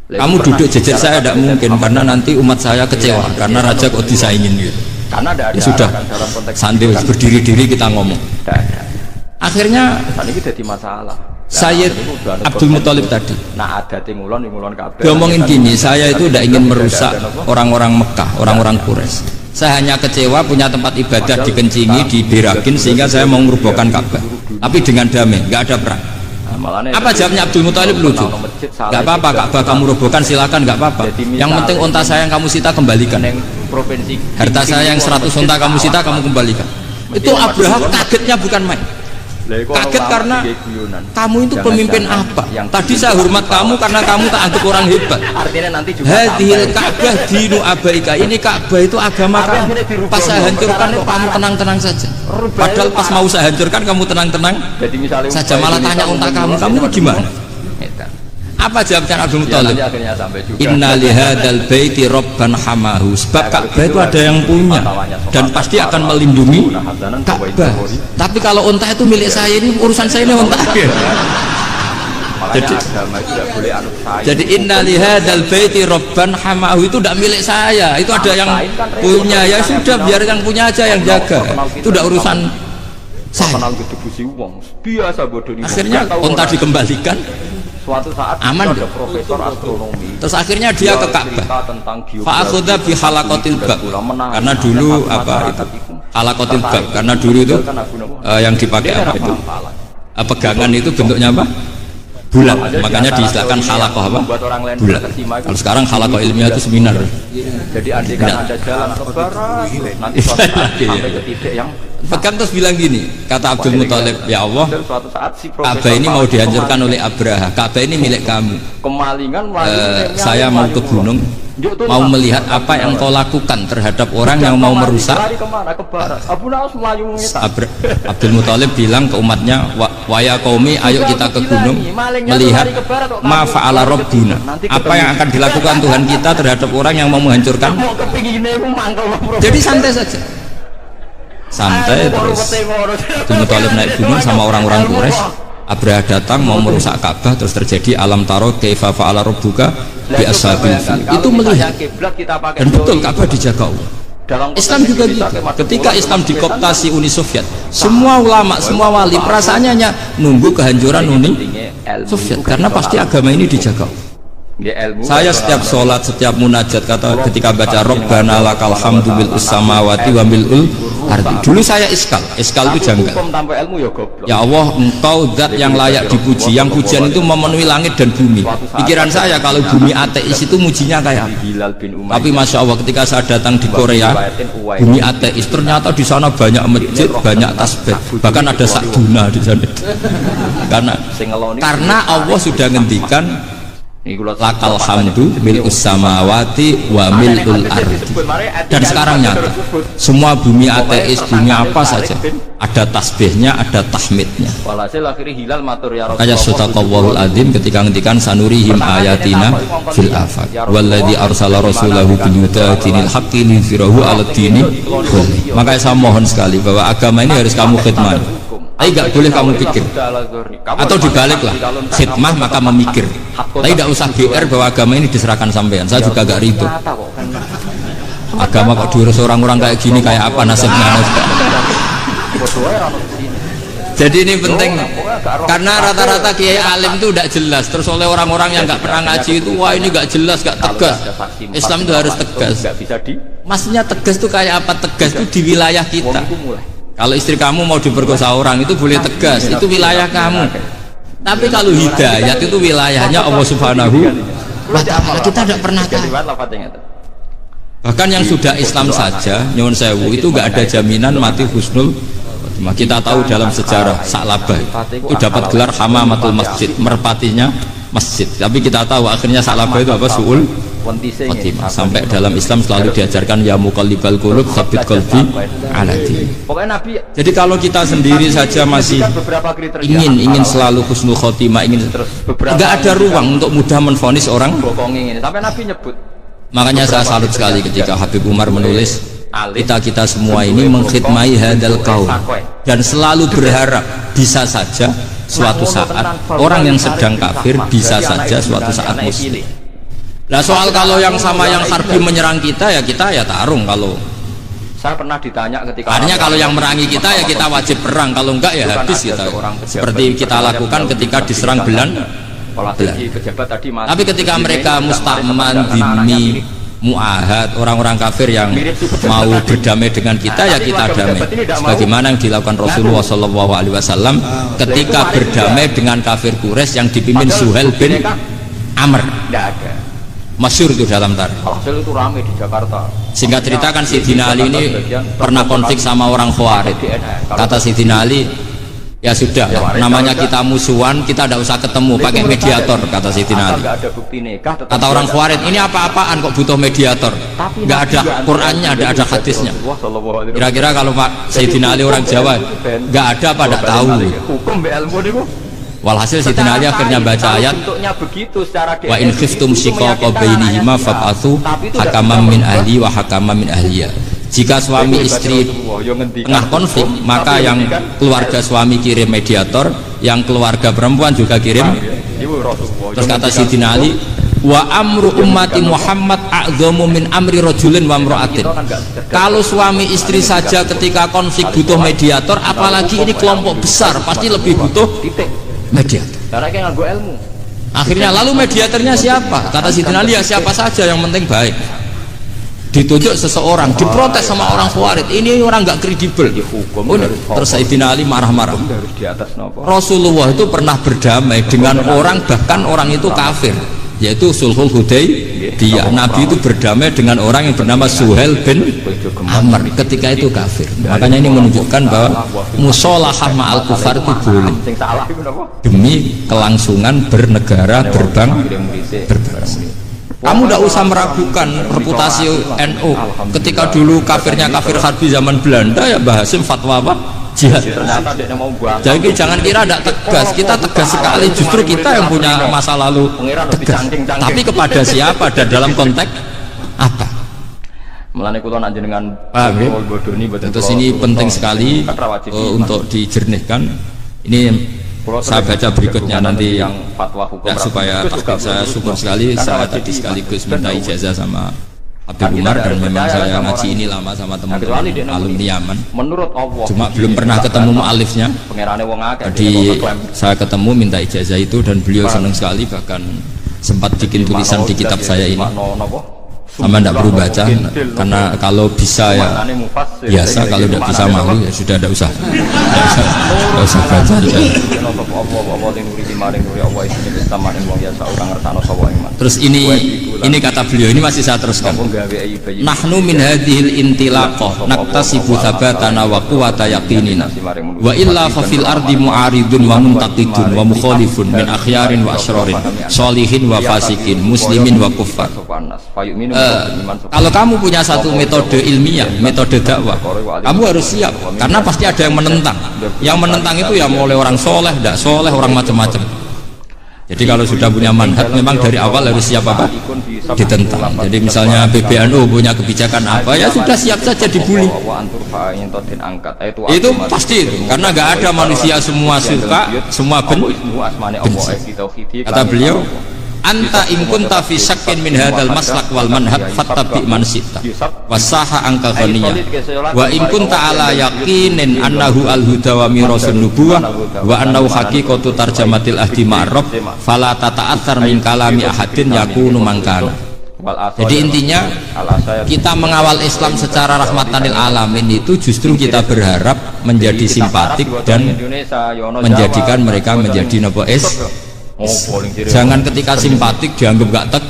Kamu duduk jejer saya tidak mungkin karena nanti umat saya kecewa karena raja kok disaingin gitu. Karena ada Ya sudah, dalam konteks sambil berdiri-diri kita ngomong. ada. Akhirnya Saat ini jadi masalah. Sayyid Abdul Muthalib tadi Nah ada ngulon kabeh. ngomongin gini, saya itu tidak ingin merusak orang-orang Mekah, orang-orang Quraisy. Saya hanya kecewa punya tempat ibadah dikencingi, diberakin sehingga saya mau merubuhkan Ka'bah. Tapi dengan damai, nggak ada perang. Apa jawabnya Abdul Muthalib? Lucu. Nggak apa-apa, Ka'bah kamu robohkan silakan, nggak apa-apa. Yang penting unta saya yang kamu sita kembalikan. Harta saya yang 100 unta kamu sita kamu kembalikan. Itu Abraha kagetnya bukan main. Kaget karena kamu itu pemimpin apa? Tadi saya hormat kamu karena kamu tak anggap orang hebat. Artinya nanti juga Hadhil Ka'bah dinu abaika. Ini Ka'bah itu agama kamu. Pas saya hancurkan kok kamu tenang-tenang saja. Padahal pas mau saya hancurkan kamu tenang-tenang saja, malah tanya unta kamu gimana? Apa jawabnya Abdul Muthalib? Inna lihadal baiti robban hamahu. Sebab Ka'bah itu ada yang punya dan pasti akan melindungi Ka'bah. Tapi kalau unta itu milik saya, ini urusan saya, ini unta. Jadi inna lihadal baiti robban hamahu itu tidak milik saya, itu ada yang punya. Ya sudah, biar yang punya aja yang jaga. Itu tidak urusan saya. Akhirnya unta dikembalikan. Suatu saat aman ada profesor astronomi. Terus akhirnya dia ke Ka'bah. Fa'akhudha bi halaqatil bab. Karena dulu apa itu? Halaqatil bab. Karena dulu itu yang dipakai apa itu? Pegangan itu bentuknya apa? Bulat. Makanya diistilahkan halaqah apa? Bulat. Kalau sekarang halaqah ilmiah itu seminar. Jadi andikan ada jalan ke barat, nanti suatu saat sampai ke titik yang pegang terus bilang gini, kata Abdul Muthalib, ya Allah, Ka'bah ini mau dihancurkan oleh Abraha. Ka'bah ini milik kamu. Saya mau ke gunung, mau melihat apa yang kau lakukan terhadap orang yang mau merusak. Abdul Muthalib bilang ke umatnya, waya qaumi, ayo kita ke gunung melihat ma fa'ala rabbuna, apa yang akan dilakukan Tuhan kita terhadap orang yang mau menghancurkan. Jadi santai saja, santai. Terus Abdul Muthalib naik gunung sama orang-orang Quraisy. Abraha datang mau merusak Ka'bah, terus terjadi alam taro kaifa fa'ala rabbuka bi ashabil fil. Itu melihat, dan betul Ka'bah dijaga Allah. Islam juga gitu. Ketika Islam dikooptasi Uni Soviet, semua ulama, semua wali perasaannya hanya nunggu kehancuran Uni Soviet, karena pasti agama ini dijaga. Saya setiap sholat, setiap munajat, kata ketika baca Rabbana lakal hamdu bil samawati wa mil'ul ardi. Dulu saya iskal itu janggal. Ya Allah, engkau zat yang layak dipuji, yang pujian itu memenuhi langit dan bumi. Pikiran saya kalau bumi ateis itu mujinya kayak apa? Tapi masya Allah, ketika saya datang di Korea, bumi ateis, ternyata di sana banyak masjid, banyak tasbih, bahkan ada sakduna di sana. Karena Allah sudah ngendikan lakal hamdu mil'us samawati wa mil'ul ardi. Dan sekarang nyata, semua bumi ateis, bumi apa saja, ada tasbihnya, ada tahmidnya. Kayak sadaqallahul adzim ketika ngendikan sanurihim ayatina fil afaq walladzi arsala rasulahu bil huda dinil haqqi liyudhhirahu 'alad dini kulli. Makanya saya mohon sekali bahwa agama ini harus kamu khidmah. Tapi nggak boleh kamu pikir, atau dibaliklah, khidmah maka memikir. Tapi tidak usah GR bahwa agama ini diserahkan sampean. Saya juga gak ribet. Agama kok diurus orang-orang kayak gini, kayak apa nasibnya? Jadi ini penting, karena rata-rata kiai alim itu tidak jelas. Terus oleh orang-orang yang nggak pernah ngaji itu, wah ini nggak jelas, nggak tegas. Islam itu harus tegas. Maksudnya tegas itu kayak apa? Tegas itu di wilayah kita. Kalau istri kamu mau diperkosa orang itu boleh tegas, itu wilayah kamu. Tapi kalau hidayat itu wilayahnya Allah Subhanahu wa Ta'ala. Kita tidak pernah tahu. Bahkan yang sudah Islam saja, nyuwun sewu, itu nggak ada jaminan mati husnul. Kita tahu dalam sejarah Sa'labah itu dapat gelar hamamatul masjid, merpatinya masjid. Tapi kita tahu akhirnya Sa'labah itu apa? Su'ul khotimah. Sampai dalam Islam selalu diajarkan ya muqallibal qulub tsabbit qalbi ala din. Jadi kalau kita sendiri saja masih ingin selalu husnul khotimah, enggak ada ruang untuk mudah menvonis orang. Makanya saya salut sekali ketika Habib Umar menulis kita semua ini mengkhidmai hadal kaum dan selalu berharap bisa saja suatu saat orang yang sedang kafir bisa saja suatu saat muslim. Nah soal kalau yang sama yang harbi menyerang kita ya tarung. Kalau saya pernah ditanya ketika artinya kalau yang merangi kita ya kita wajib perang, kalau enggak ya habis kita. Seperti kita lakukan ketika diserang Belanda. Tapi ketika mereka musta'man, dhimmi, mu'ahad, orang-orang kafir yang mau berdamai dengan kita ya kita damai. Sebagaimana yang dilakukan Rasulullah SAW ketika berdamai dengan kafir Quraisy yang dipimpin Suhail bin Amr. Masyhur itu dalam tarikh. Alhasil itu ramai di Jakarta. Singkat cerita kan Sayyidina Ali ini pernah konflik sama orang Khawarij. Kata Sayyidina Ali, ya sudah, namanya kita musuhan, kita tidak usah ketemu, pakai mediator, kata Sayyidina Ali. Kata orang Khawarij, ini apa-apaan kok butuh mediator? Nggak ada Qur'annya, nggak ada hadisnya. Kira-kira kalau Pak Sayyidina Ali orang Jawa, nggak ada apa tidak tahu. Walhasil Sayyidina Ali akhirnya baca ayat wa in khiftum shiqaqa bainihima fab'atsu hakaman min ahli wa hakaman min ahliya. Jika suami istri tengah konflik, maka yang keluarga suami kirim mediator, yang keluarga perempuan juga kirim. Terus kata Sayyidina Ali, wa amru ummati Muhammad a'dhamu min amri rajulin wa imra'atin. Kalau suami istri saja ketika konflik butuh mediator, apalagi ini kelompok besar pasti lebih butuh mediator. Akhirnya lalu mediatornya siapa? Kata Sayyidina Ali, ya siapa saja yang penting baik. Ditunjuk seseorang, diprotes sama orang Khawarij, ini orang nggak kredibel. Terus Sayyidina Ali marah-marah. Rasulullah itu pernah berdamai dengan orang, bahkan orang itu kafir, yaitu Sulhul Hudaybiyah. Nabi itu berdamai dengan orang yang bernama Suhail bin Amr, ketika itu kafir. Makanya ini menunjukkan bahwa musolahah ma'al kufar itu boleh demi kelangsungan bernegara, berbangsa. Kamu tidak usah meragukan reputasi NU. Ketika dulu kafirnya kafir harbi zaman Belanda, ya Mbah Hasim fatwa apa? Jihad. Jadi jangan kira tidak tegas, kita tegas sekali. Justru kita yang punya masa lalu tegas. Tapi kepada siapa dan dalam konteks apa? Melane kula nak jenengan terus ini penting sekali untuk dijernihkan. Ini saya baca berikutnya nanti yang fatwa hukum ya, supaya saya syukur sekali. Saya tadi sekaligus minta ijazah sama Habib Umar, dan memang saya ngaji ini lama sama teman-teman alumni Yaman. Menurut Allah, cuma belum pernah ketemu mu'alifnya. Jadi saya ketemu minta ijazah itu dan beliau senang sekali, bahkan sempat bikin tulisan di kitab saya ini. Sama tidak perlu baca, karena kalau bisa ya biasa, kalau tidak bisa malu ya sudah, tidak usah baca. Terus ini kata beliau, ini masih saya teruskan. Nahnu min hadhil intilaqah naktasibu thabatana wa quwwata yaqinina wa illa fa fil ardi mu'aridun wa muntaqidun wa mukhalifun min akhyarin wa asrarin sholihin wa fasikin muslimin wa kuffar. Kalau kamu punya satu metode ilmiah, metode dakwah, kamu harus siap, karena pasti ada yang menentang. Yang menentang itu ya mulai orang soleh, tidak soleh, orang macam-macam. Jadi kalau sudah punya manhaj, memang dari awal harus siap apa? Ditentang. Jadi misalnya PBNU punya kebijakan apa, ya sudah siap saja dibully. Itu pasti itu, karena nggak ada manusia semua suka, semua benci. Kata beliau, anta in kunta fi syakkin min hadzal maslak wal manhaj fattabi man syi'ta wasaha angka ghaniyah wa in kunta ala yaqinin annahu al huda wa mirasun nubuwah wa annahu haqiqatu tarjamatil ahdi ma'ruf fala tata'athar min kalami ahadin yakunu mangkana. Jadi intinya kita mengawal Islam secara rahmatan lil alamin itu justru kita berharap menjadi simpatik dan menjadikan mereka menjadi nopo jangan ketika simpatik dianggap gak tek.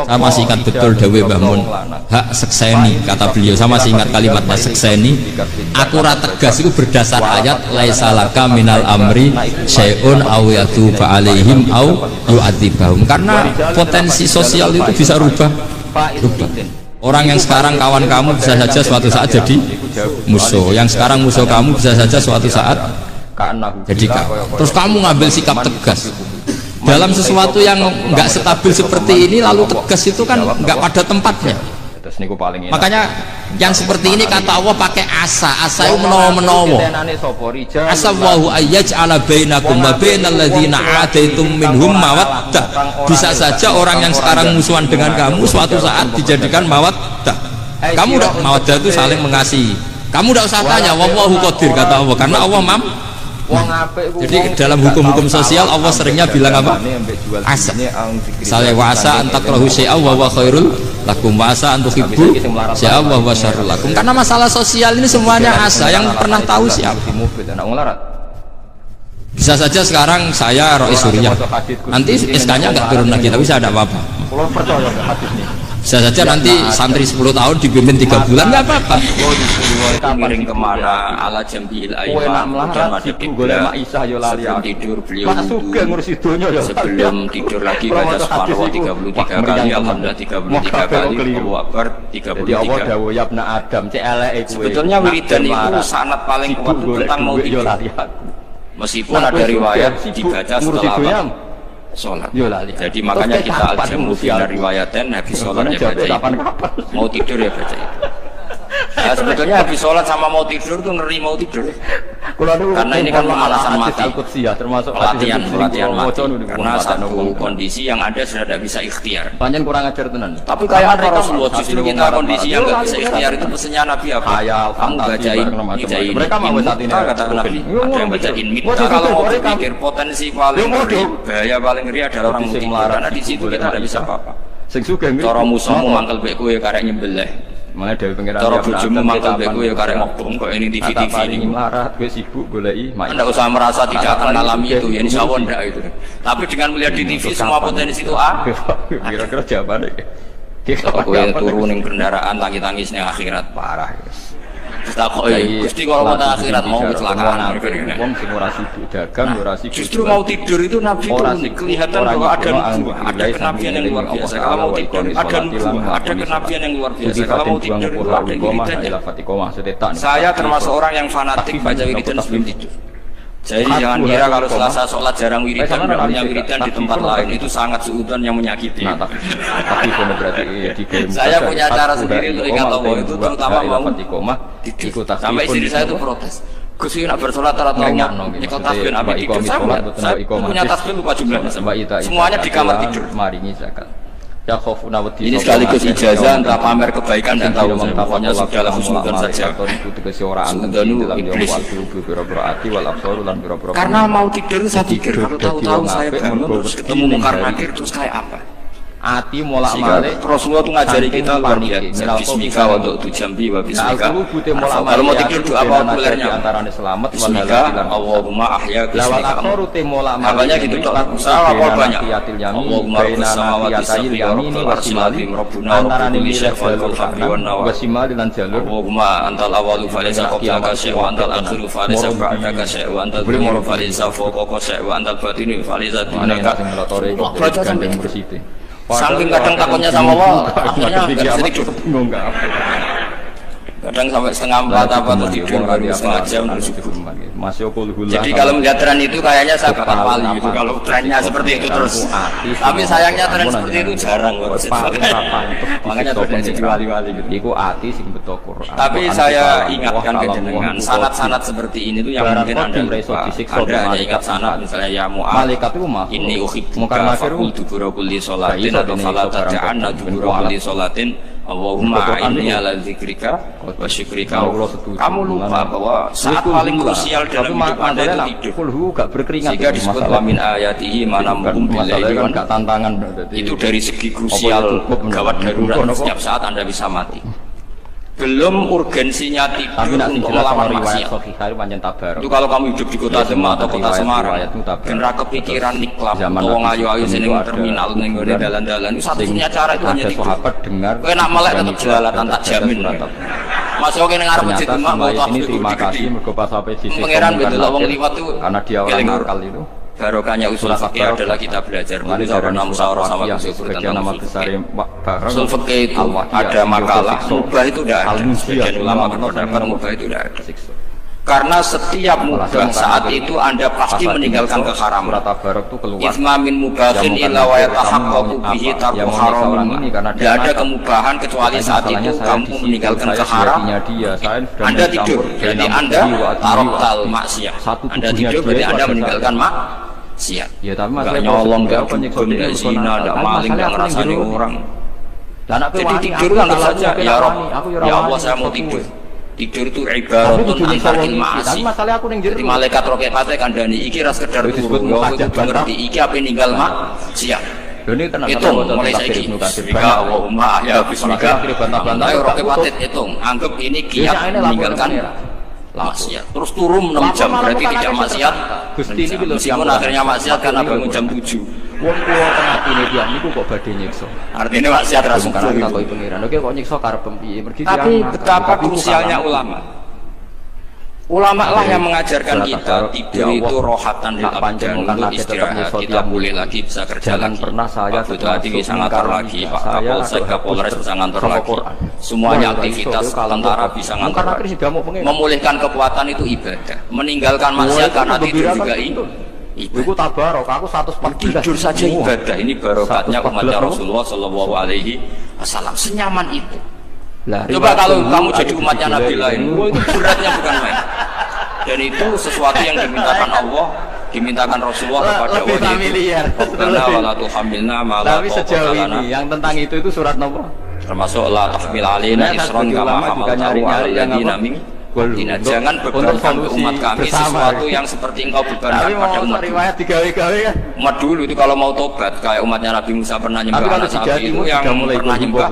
Saya masih ingat betul dawe Mbah Mun, hak sekseni, kata beliau. Saya masih ingat kalimatnya sekseni. Akurat tegas itu berdasar ayat laisa laka minal amri syai'un aw yatuba alaihim aw yu'adzibahum. Karena potensi sosial itu bisa rubah. Orang yang sekarang kawan kamu bisa saja suatu saat jadi musuh. Yang sekarang musuh kamu bisa saja suatu saat jadi terus kamu ngambil sikap tegas dalam sesuatu yang nggak stabil seperti ini, lalu tegas itu kan nggak pada tempatnya. Terus niku paling enak. Makanya yang seperti ini kata Allah pakai asa itu menawa-menawa. Asa wahu ayyaj'ala bainakum wa bainal ladzina ataitum minhum mawaddah. Bisa saja orang yang sekarang musuhan dengan kamu suatu saat dijadikan mawaddah. Kamu udah mawaddah itu saling mengasihi. Kamu tidak usah tanya, wallahu qadir kata Allah, karena Allah jadi dalam hukum-hukum sosial Allah seringnya bilang apa? Asa. Misalnya wasa antakrahu syai'an wa huwa khairul lakum, wasa antuhibbu syai'an wa huwa syarrul lakum. Karena masalah sosial ini semuanya asa, yang pernah tahu siapa? Bisa saja sekarang saya Rois Surya, nanti SK-nya nggak turun lagi, tapi saya ada apa-apa. Bisa saja nanti santri 10 tahun dipimpin 3 bulan nggak apa-apa. Miring kemana ala jambil aiman dan mati tidur beliau sebelum tidur lagi baca subhanallah 33 kali, alhamdulillah 33 kali, Allahu akbar 33. Sebetulnya wiridan itu sanad paling kuat tentang mau tidur, meskipun ada riwayat dibaca setelah sholat. Jadi makanya kita al-jamu bina riwayaten, habis sholat ya baca itu, mau tidur ya baca itu. Nah, sebetulnya habis sholat sama mau tidur tuh ngeri mau tidur, karena ini kan pemanasan mati, pelatihan mati, karena satu kondisi yang ada sudah tidak bisa ikhtiar. Panjang kurang ajar tenan. Tapi kayak Rasulullah justru kita kondisi yang nggak bisa ikhtiar itu pesannya Nabi apa? Kamu bacain minta kata Nabi, ada yang bacain minta. Kalau mau berpikir potensi paling ngeri, bahaya paling ngeri adalah orang mudik, karena di situ kita tidak bisa apa-apa. Cara musuhmu mangkel beku ya karek nyembelih. Mana dari pengiran cara bojomu mangkel beku ya karek ngobong kok ini TV ini melarat gue sibuk goleki. Anda usah merasa tidak akan alami itu ya, insya Allah enggak itu. Tapi dengan melihat di TV semua potensi itu kira-kira jawabannya kalau gue turun yang kendaraan tangis-tangis ning akhirat parah. Gusti kalau kata akhirat mau kecelakaan. Wong sing ora sibuk dagang ora sibuk. Justru mau tidur itu Nabi itu kelihatan bahwa ada nubuah, ada kenabian yang luar biasa. Kalau mau tidur ada nubuah, ada kenabian yang luar biasa. Kalau mau tidur itu ada wiridannya. Saya termasuk orang yang fanatik baca wiridan sebelum tidur. Jadi jangan kira kalau Selasa sholat jarang wiridan, punya wiridan di tempat lain itu sangat suudzon yang menyakiti. Tapi berarti saya punya cara sendiri untuk ingat Allah itu, terutama mau tidur. Sampai istri saya itu protes. Gus ini nak bersolat atau nyekel tasbih apa tidur sama. Saya punya tasbih lupa jumlahnya. Semuanya di kamar tidur. Ini sekaligus ijazah antara pamer kebaikan dan tahu pokoknya sudahlah husnudzon saja. Karena mau tidur saya pikir kalau tahu-tahu saya bangun terus ketemu mungkar nakir terus kayak apa? Ati molak-malik Rasulullah itu ngajari kita luar biasa. Bismika wa du'tu jambi wa bismika. Kalau mau tidur doa apa populernya? Antarane selamat bismika Allahumma ahya bismika. Makanya gitu doa usaha apa banyak. Allahumma rabbus samawati sab'i ya rabbal arsyil azim rabbuna rabbul syafa'il faqri wan nawa. Allahumma antal awalu falaysa qablaka syai' wa antal akhiru falaysa ba'daka syai' wa antal dhahir falaysa fawqaka syai' wa antal batini falaysa dunaka. Baca sampai saking kadang takutnya sama Allah, akhirnya nggak bisa tidur. Kadang sampai setengah 4 apa atau tidur baru setengah jam terus subuh. Jadi kalau melihat tren itu kayaknya saya bakal wali gitu kalau trennya seperti itu terus. Tapi sayangnya tren seperti itu jarang. Makanya terjadi di wali-wali gitu. Iku ati sing beto Quran. Tapi saya ingatkan ke jenengan, sanad-sanad seperti ini itu yang mungkin Anda lupa. Anda hanya ingat sanad misalnya ya Mu'ad ini uhibbuka faqul dubura kulli sholatin atau fala tad'anna dubura kulli sholatin Allahumma inni ala zikrika wa syukrika. Kamu lupa bahwa saat paling krusial dalam hidup Anda itu tidur. Sehingga disebut wa min ayatihi manamkum billaili wan tantangan. Itu dari segi krusial gawat darurat setiap saat Anda bisa mati. Belum urgensinya tidur untuk melawan maksiat. Itu kalau kamu hidup di kota Demak atau kota Semarang, genera kepikiran niklam, atau ayu-ayu sini terminal, nenggone dalan-dalan, itu satunya cara itu hanya tidur. Kau nak melek tetap jualan, tak jamin. Masuk ke ngarep masjid Demak, mau tasbih gede-gede. Pangeran betul, wong liwat itu. Karena dia orang nakal itu. Barokahnya usul fikih adalah kita belajar dulu sama musyawarah sama usul tentang fikih. Usul fikih itu ada makalah, mubah itu tidak ada. Sebagian ulama berpendapat mubah itu tidak ada. Karena setiap mubah saat itu Anda pasti meninggalkan keharaman. Isma min mubahin illa wa yatahaqqaqu bihi tarku haram. Tidak ada kemubahan kecuali saat itu kamu meninggalkan keharaman. Anda tidur, jadi Anda taroktal maksiat. Anda tidur berarti Anda meninggalkan maksiat. Enggak nyolong, enggak dukun, enggak zina, enggak maling, enggak ngerasani orang. Jadi tidur anggap saja, ya Rob, ya Allah saya mau tidur. Tidur itu ibaratun antarkin ma'asi. Jadi malaikat roket mati kandani iki ras sekedar turu ya ngerti iki apa ninggal maksiat. Hitung mulai saiki. Bismika Allahumma ya bismika. Ayo roket mati hitung. Anggap ini kiat meninggalkan maksiat. Terus turun 6 jam berarti tidak maksiat. Meskipun akhirnya maksiat karena bangun jam 7. Wong kula tengah dia niku kok badhe nyiksa. Artinya maksiat ra karena takoki pengiran. Oke kok nyiksa karepem piye? Tapi betapa krusialnya ulama. Ulama lah yang mengajarkan kita tidur itu rohatan lil abdan, untuk istirahat. Kita boleh lagi bisa kerja lagi. Pak Bupati bisa ngantor lagi, Pak Kapolsek, Kapolres bisa ngantor lagi. Semuanya aktivitas tentara bisa ngantor lagi. Memulihkan kekuatan itu ibadah. Meninggalkan maksiat karena tidur juga Iku tabarok, aku 114 tidur saja ibadah. Ini barokatnya umatnya Rasulullah Shallallahu Alaihi Wasallam. Senyaman itu. Coba kalau kamu jadi umatnya Nabi lain, itu beratnya bukan main. Dan itu sesuatu yang dimintakan Allah, dimintakan Rasulullah kepada wali. Tapi sejauh ini yang tentang itu surat nomor termasuk la tahmil alaina isron kama hamaltahu ala alladziina min qablina. Jangan bebankan ke umat kami sesuatu yang seperti engkau bebankan pada umat. Riwayat digawe-gawe kan. Umat dulu itu kalau mau tobat kayak umatnya Nabi Musa pernah nyembah anak sapi itu yang pernah nyembah.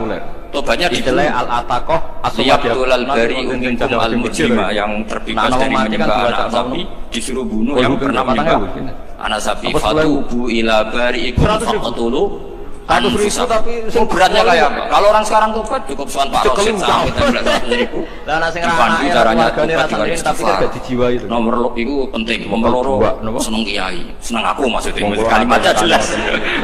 Tobatnya ditulis al-ataqah asiyabtul bari minkum al-mujrima yang terbebas dari menyembah anak sapi disuruh bunuh yang pernah menyembah anak sapi fatubu ila bari'ikum faqtulu anfusakum. Tapi beratnya kayak apa? Kalau orang sekarang tobat cukup soal Pak Rosid sampai 13.000. Lah nek sing dipandu caranya tobat juga tapi tidak di jiwa itu. Nomor itu penting. Nomor loro seneng kiai. Seneng aku maksudnya kalimatnya jelas.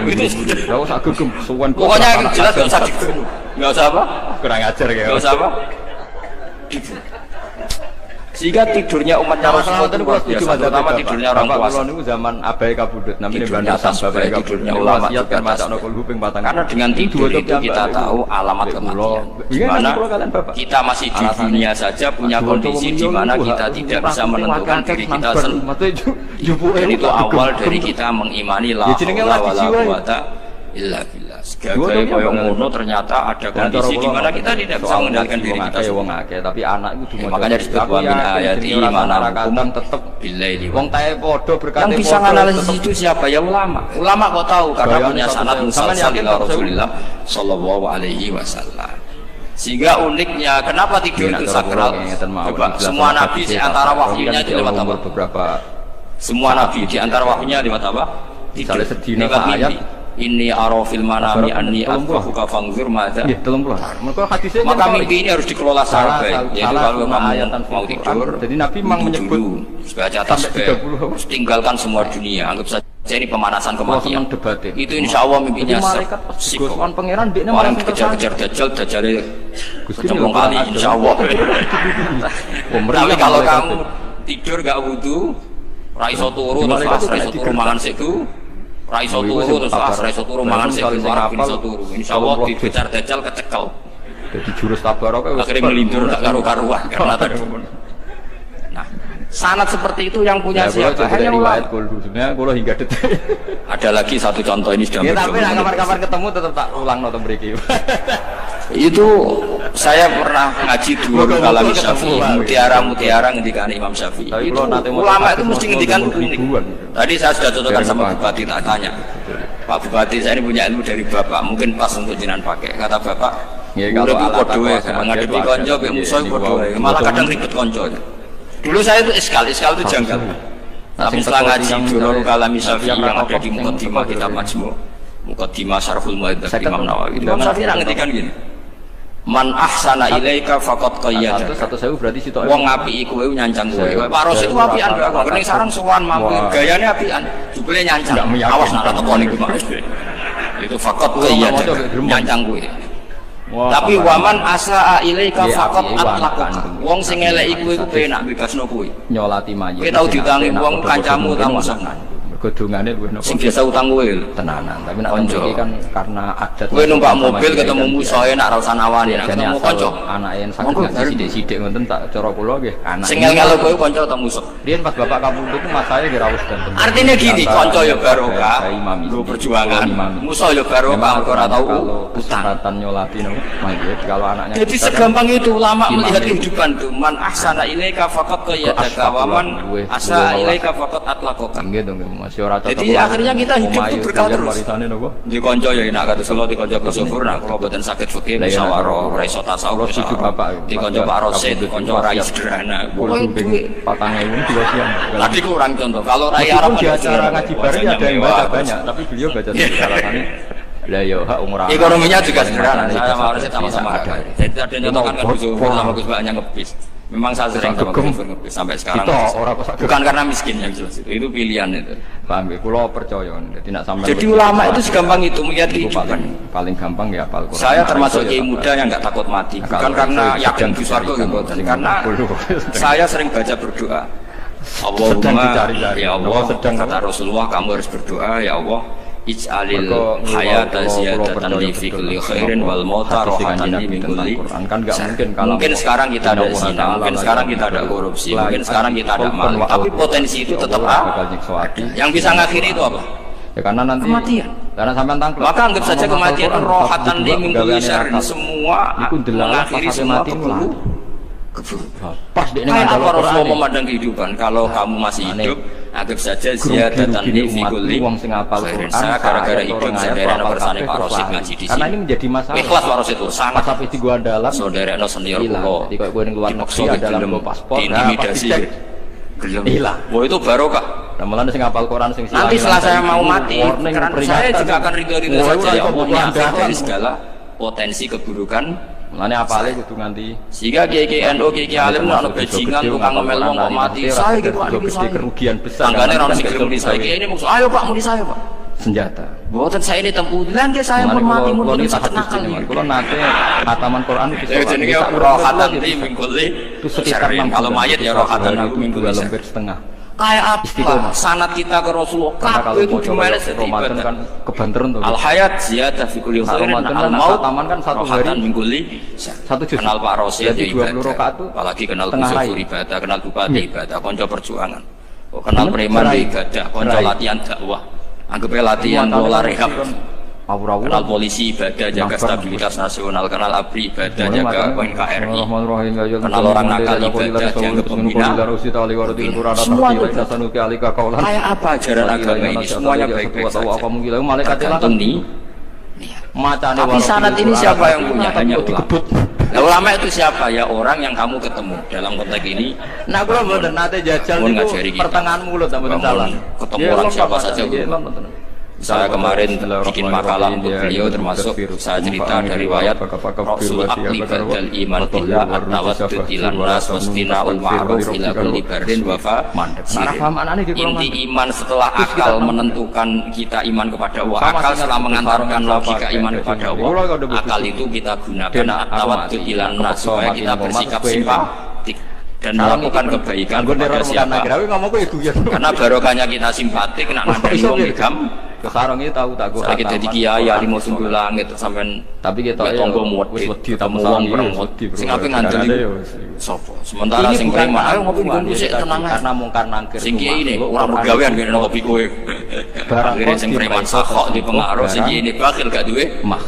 Itu enggak usah gegem suwen. Pokoknya yang jelas enggak usah digem. Enggak usah apa? Kurang ajar kayak. Enggak usah apa? Sehingga tidurnya umatnya Rasulullah itu luar biasa, terutama tidurnya orang tua. Kalau zaman abai kabudut, namanya tidurnya atas babai tidurnya ulama juga atas. Karena dengan tidur itu kita tahu alamat kematian. Dimana kita masih di dunia saja punya kondisi di mana kita tidak bisa menentukan diri kita sendiri. Dan itu awal dari kita mengimani la haula wala quwata illa billah. Gagal koyo ngono ternyata ada kondisi di mana kita tidak bisa mengendalikan diri kita sendiri. Tapi anak itu makanya disebut wa min ayati manarakum tetep billaili. Wong tae padha berkate. Yang bisa analisis itu siapa? Ya ulama. Ulama kok tahu karena punya sanad musalsal ila Rasulillah sallallahu alaihi wasallam. Sehingga uniknya kenapa tidur itu sakral? Coba semua nabi di antara wahyunya itu lewat apa? Semua nabi di antara wahyunya lewat apa? Misalnya sedina ayat ini arafil manami anni atfahuka fangzur madza. Nggih, 30. Mergo hadisnya maka mimpi ini harus dikelola secara baik. Jadi kalau kamu mau tidur, jadi Nabi memang menyebut baca tasbih, tinggalkan semua dunia, anggap saja ini pemanasan kematian. Itu insya Allah mimpinya Gusman pangeran dekne orang kejar-kejar dajjal kecemplung kali insya Allah. Tapi kalau kamu tidur gak wudu, raiso turu terus raiso turu mangan siku. Raiso turu terus raiso turu mangan sik ora bisa turu. Insyaallah dikejar dajjal kecekel. Jadi jurus tabarok akhirnya melindur tak karu-karuan karena tadi. Nah, sanad seperti itu yang punya siapa? Hanya riwayat sebenarnya kula hingga detik. Ada lagi satu contoh ini sudah tapi kapan-kapan ketemu tetap tak ulang nonton mriki. Itu saya pernah ngaji dulu kalam Syafi'i, mutiara ngendikane Imam Syafi'i. Itu ulama itu mesti ngendikan unik. Tadi saya sudah cocokkan sama Bupati, tak tanya Pak Bupati, saya ini punya ilmu dari Bapak, mungkin pas untuk jinan pakai. Kata Bapak, udah podo menghadapi konco, musuh podo, malah kadang ribet konco. Dulu saya itu iskal itu janggal. Tapi setelah ngaji dulu kalam Syafi'i yang ada di Muqaddimah kitab Majmu', Muqaddimah Syarhul Muhadzab Imam Nawawi, Imam Syafi'i ngendikan gini, man ahsana ilaika faqad qayyada. Berarti sitok wong apiki kowe nyancang kowe. Pak Ros itu apian kok aku kening sarang sowan mampir. Gayane apian. Jebule nyancang. Awas nak teko niku Mas. Itu faqad qayyada. Nyancang kowe. Tapi waman asa ilaika faqat atlaqaka. Wong sing elek iku penak bebasno kuwi. Nyolati mayit. Kowe tau diutangi wong kancamu ta musuhna. Godongane luwih napa? Sing biasa utang kowe tenanan, tapi nek iki kan karena adat. Kowe numpak mobil ketemu musuhe nak ra usah nawani, nek ketemu kanca. Anake sakit ngaji sithik-sithik ngoten tak cara kula nggih. Sing ngel kowe kanca ta musuh. Riyen pas bapak kapundhut Mas saya nggih rawuh danten. Artinya gini, kanca ya barokah, lu perjuangan. Musuh ya barokah, ora tau utang. Kesempatan nyolati napa? Mayit kalau anaknya. Jadi segampang itu ulama melihat kehidupan tuh. Man ahsana ilaika faqat qayyadaka wa man asa ilaika faqat atlaqaka. Nggih to nggih. Jadi akhirnya kita hidup itu berkah terus. Di konco ya enak kata selo di konco bersyukur nak kalau boten sakit fikih musyawarah ora iso tasawuf setuju bapak. Di konco Pak Rosid, di konco rai sederhana. Patangnya ini juga siang. Tadi kurang contoh. Kalau rai Arab di acara ngaji bareng ada yang baca banyak, tapi beliau baca sedikit alasannya. Lah yo hak umur. Ekonominya juga sederhana. Saya sama Rosid sama-sama ada. Jadi ada nyontohkan kan bersyukur sama Gus Baknya ngebis. Memang saya sering sama Gus ngebis sampai sekarang. Bukan karena miskin yang jelas itu pilihan itu. Paham ya, kula percaya tidak sampai. Jadi ulama itu segampang itu melihat kehidupan. Paling gampang ya hafal Quran. Saya termasuk kiai muda yang nggak takut mati, bukan karena yakin di surga gitu, karena saya sering baca berdoa. Allahumma ya Allah, kata Rasulullah kamu harus berdoa ya Allah. Ij'alil hayata ziyadatan li fi kulli khairin wal mauta rahatan li min kulli. Kan enggak mungkin kalau mungkin sekarang kita ada zina, mungkin sekarang kita ada korupsi, mungkin sekarang kita ada maling, tapi potensi itu tetap ada. Yang bisa ngakhiri itu apa? Ya karena nanti kematian. Karena sampean tangkep. Maka anggap saja kematian rohatan li min kulli syarrin, semua mengakhiri semua keburukan. Pas dia apa Rasulullah memandang kehidupan. Kalau kamu masih hidup, anggap saja ziyadatan li fi kulli khairin. Saya gara-gara hidup saudara bersane Pak Rosid ngaji di sini. Karena ini menjadi masalah. Ikhlas Pak Rosid itu sangat sampai di gua dalam saudara senior kula. Di kowe ning luar negeri dalam paspor, intimidasi. Hilang. Wah itu barokah. Ramalan sing hafal Quran sing nanti setelah saya mau mati, karena saya juga akan ridho-ridho saja ya Allah dari segala potensi keburukan. Mulane apale kudu nganti. Sehingga kiai NU kiai alim ana bajingan tukang ngomel wong kok mati. Saya gitu gede kerugian besar. Tanggane ora sing muni saya ini maksud ayo Pak muni saya Pak. Senjata. Mboten saya ini tempulan ke saya pun mati mun iki sak nakal. Kula nate khataman Quran itu jenenge rohatan li min kulli. Itu sekitar kalau mayit ya rohatan itu min kulli lembar setengah. Kayak apa sanad kita ke Rasulullah kabeh itu dimeles Ramadan kan kebanteran tuh. Al hayat ziyadah fi kulli khairin al maut taman kan satu hari mingkuli satu juz. Kenal Pak Rosid ya 20 rakaat tuh. Apalagi kenal Gus ibadah, kenal bupati ibadah, kanca perjuangan. Oh kenal preman ibadah, kanca latihan dakwah. Anggap latihan bola rehab. Kenal polisi ibadah, jaga stabilitas nasional, kenal ABRI ibadah, jaga NKRI, kenal orang nakal ibadah, jaga pembina. Semua itu kayak apa ajaran agama ini, semuanya baik-baik saja. Tergantung nih. Tapi sanad ini siapa yang punya? Hanya ulama. Nah ulama itu siapa? Ya orang yang kamu ketemu dalam konteks ini. Nah kalau bener nate jajal itu pertengahan mulut tak betul salah. Ketemu orang siapa saja. Saya kemarin bikin makalah untuk beliau termasuk saya cerita dari riwayat Rasul Akli Badal Iman Billah At-Tawaddud ilan nas wastina'ul ma'ruf ila kulli barin wafa inti iman setelah akal menentukan kita iman kepada Allah, akal setelah mengantarkan logika iman kepada Allah, akal itu kita gunakan At-Tawaddud ilan nas supaya kita bersikap simpatik dan melakukan kebaikan kepada siapa. Karena barokahnya kita simpatik nak ngandani wong begam. Kesarang itu tahu tak gue. Kita di kiai ya lima sumber langit sampai. Tapi kita tonggo muat di tamu uang perang muat. Sing apa ngandeli? Sopo. Sementara sing preman, ayo ngopi ngopi sih tenang. Karena mungkar nangkir. Sing kiai ini orang begawean gini ngopi kue. Akhirnya sing preman sakok di pengaruh sing ini bakil gak duwe mah.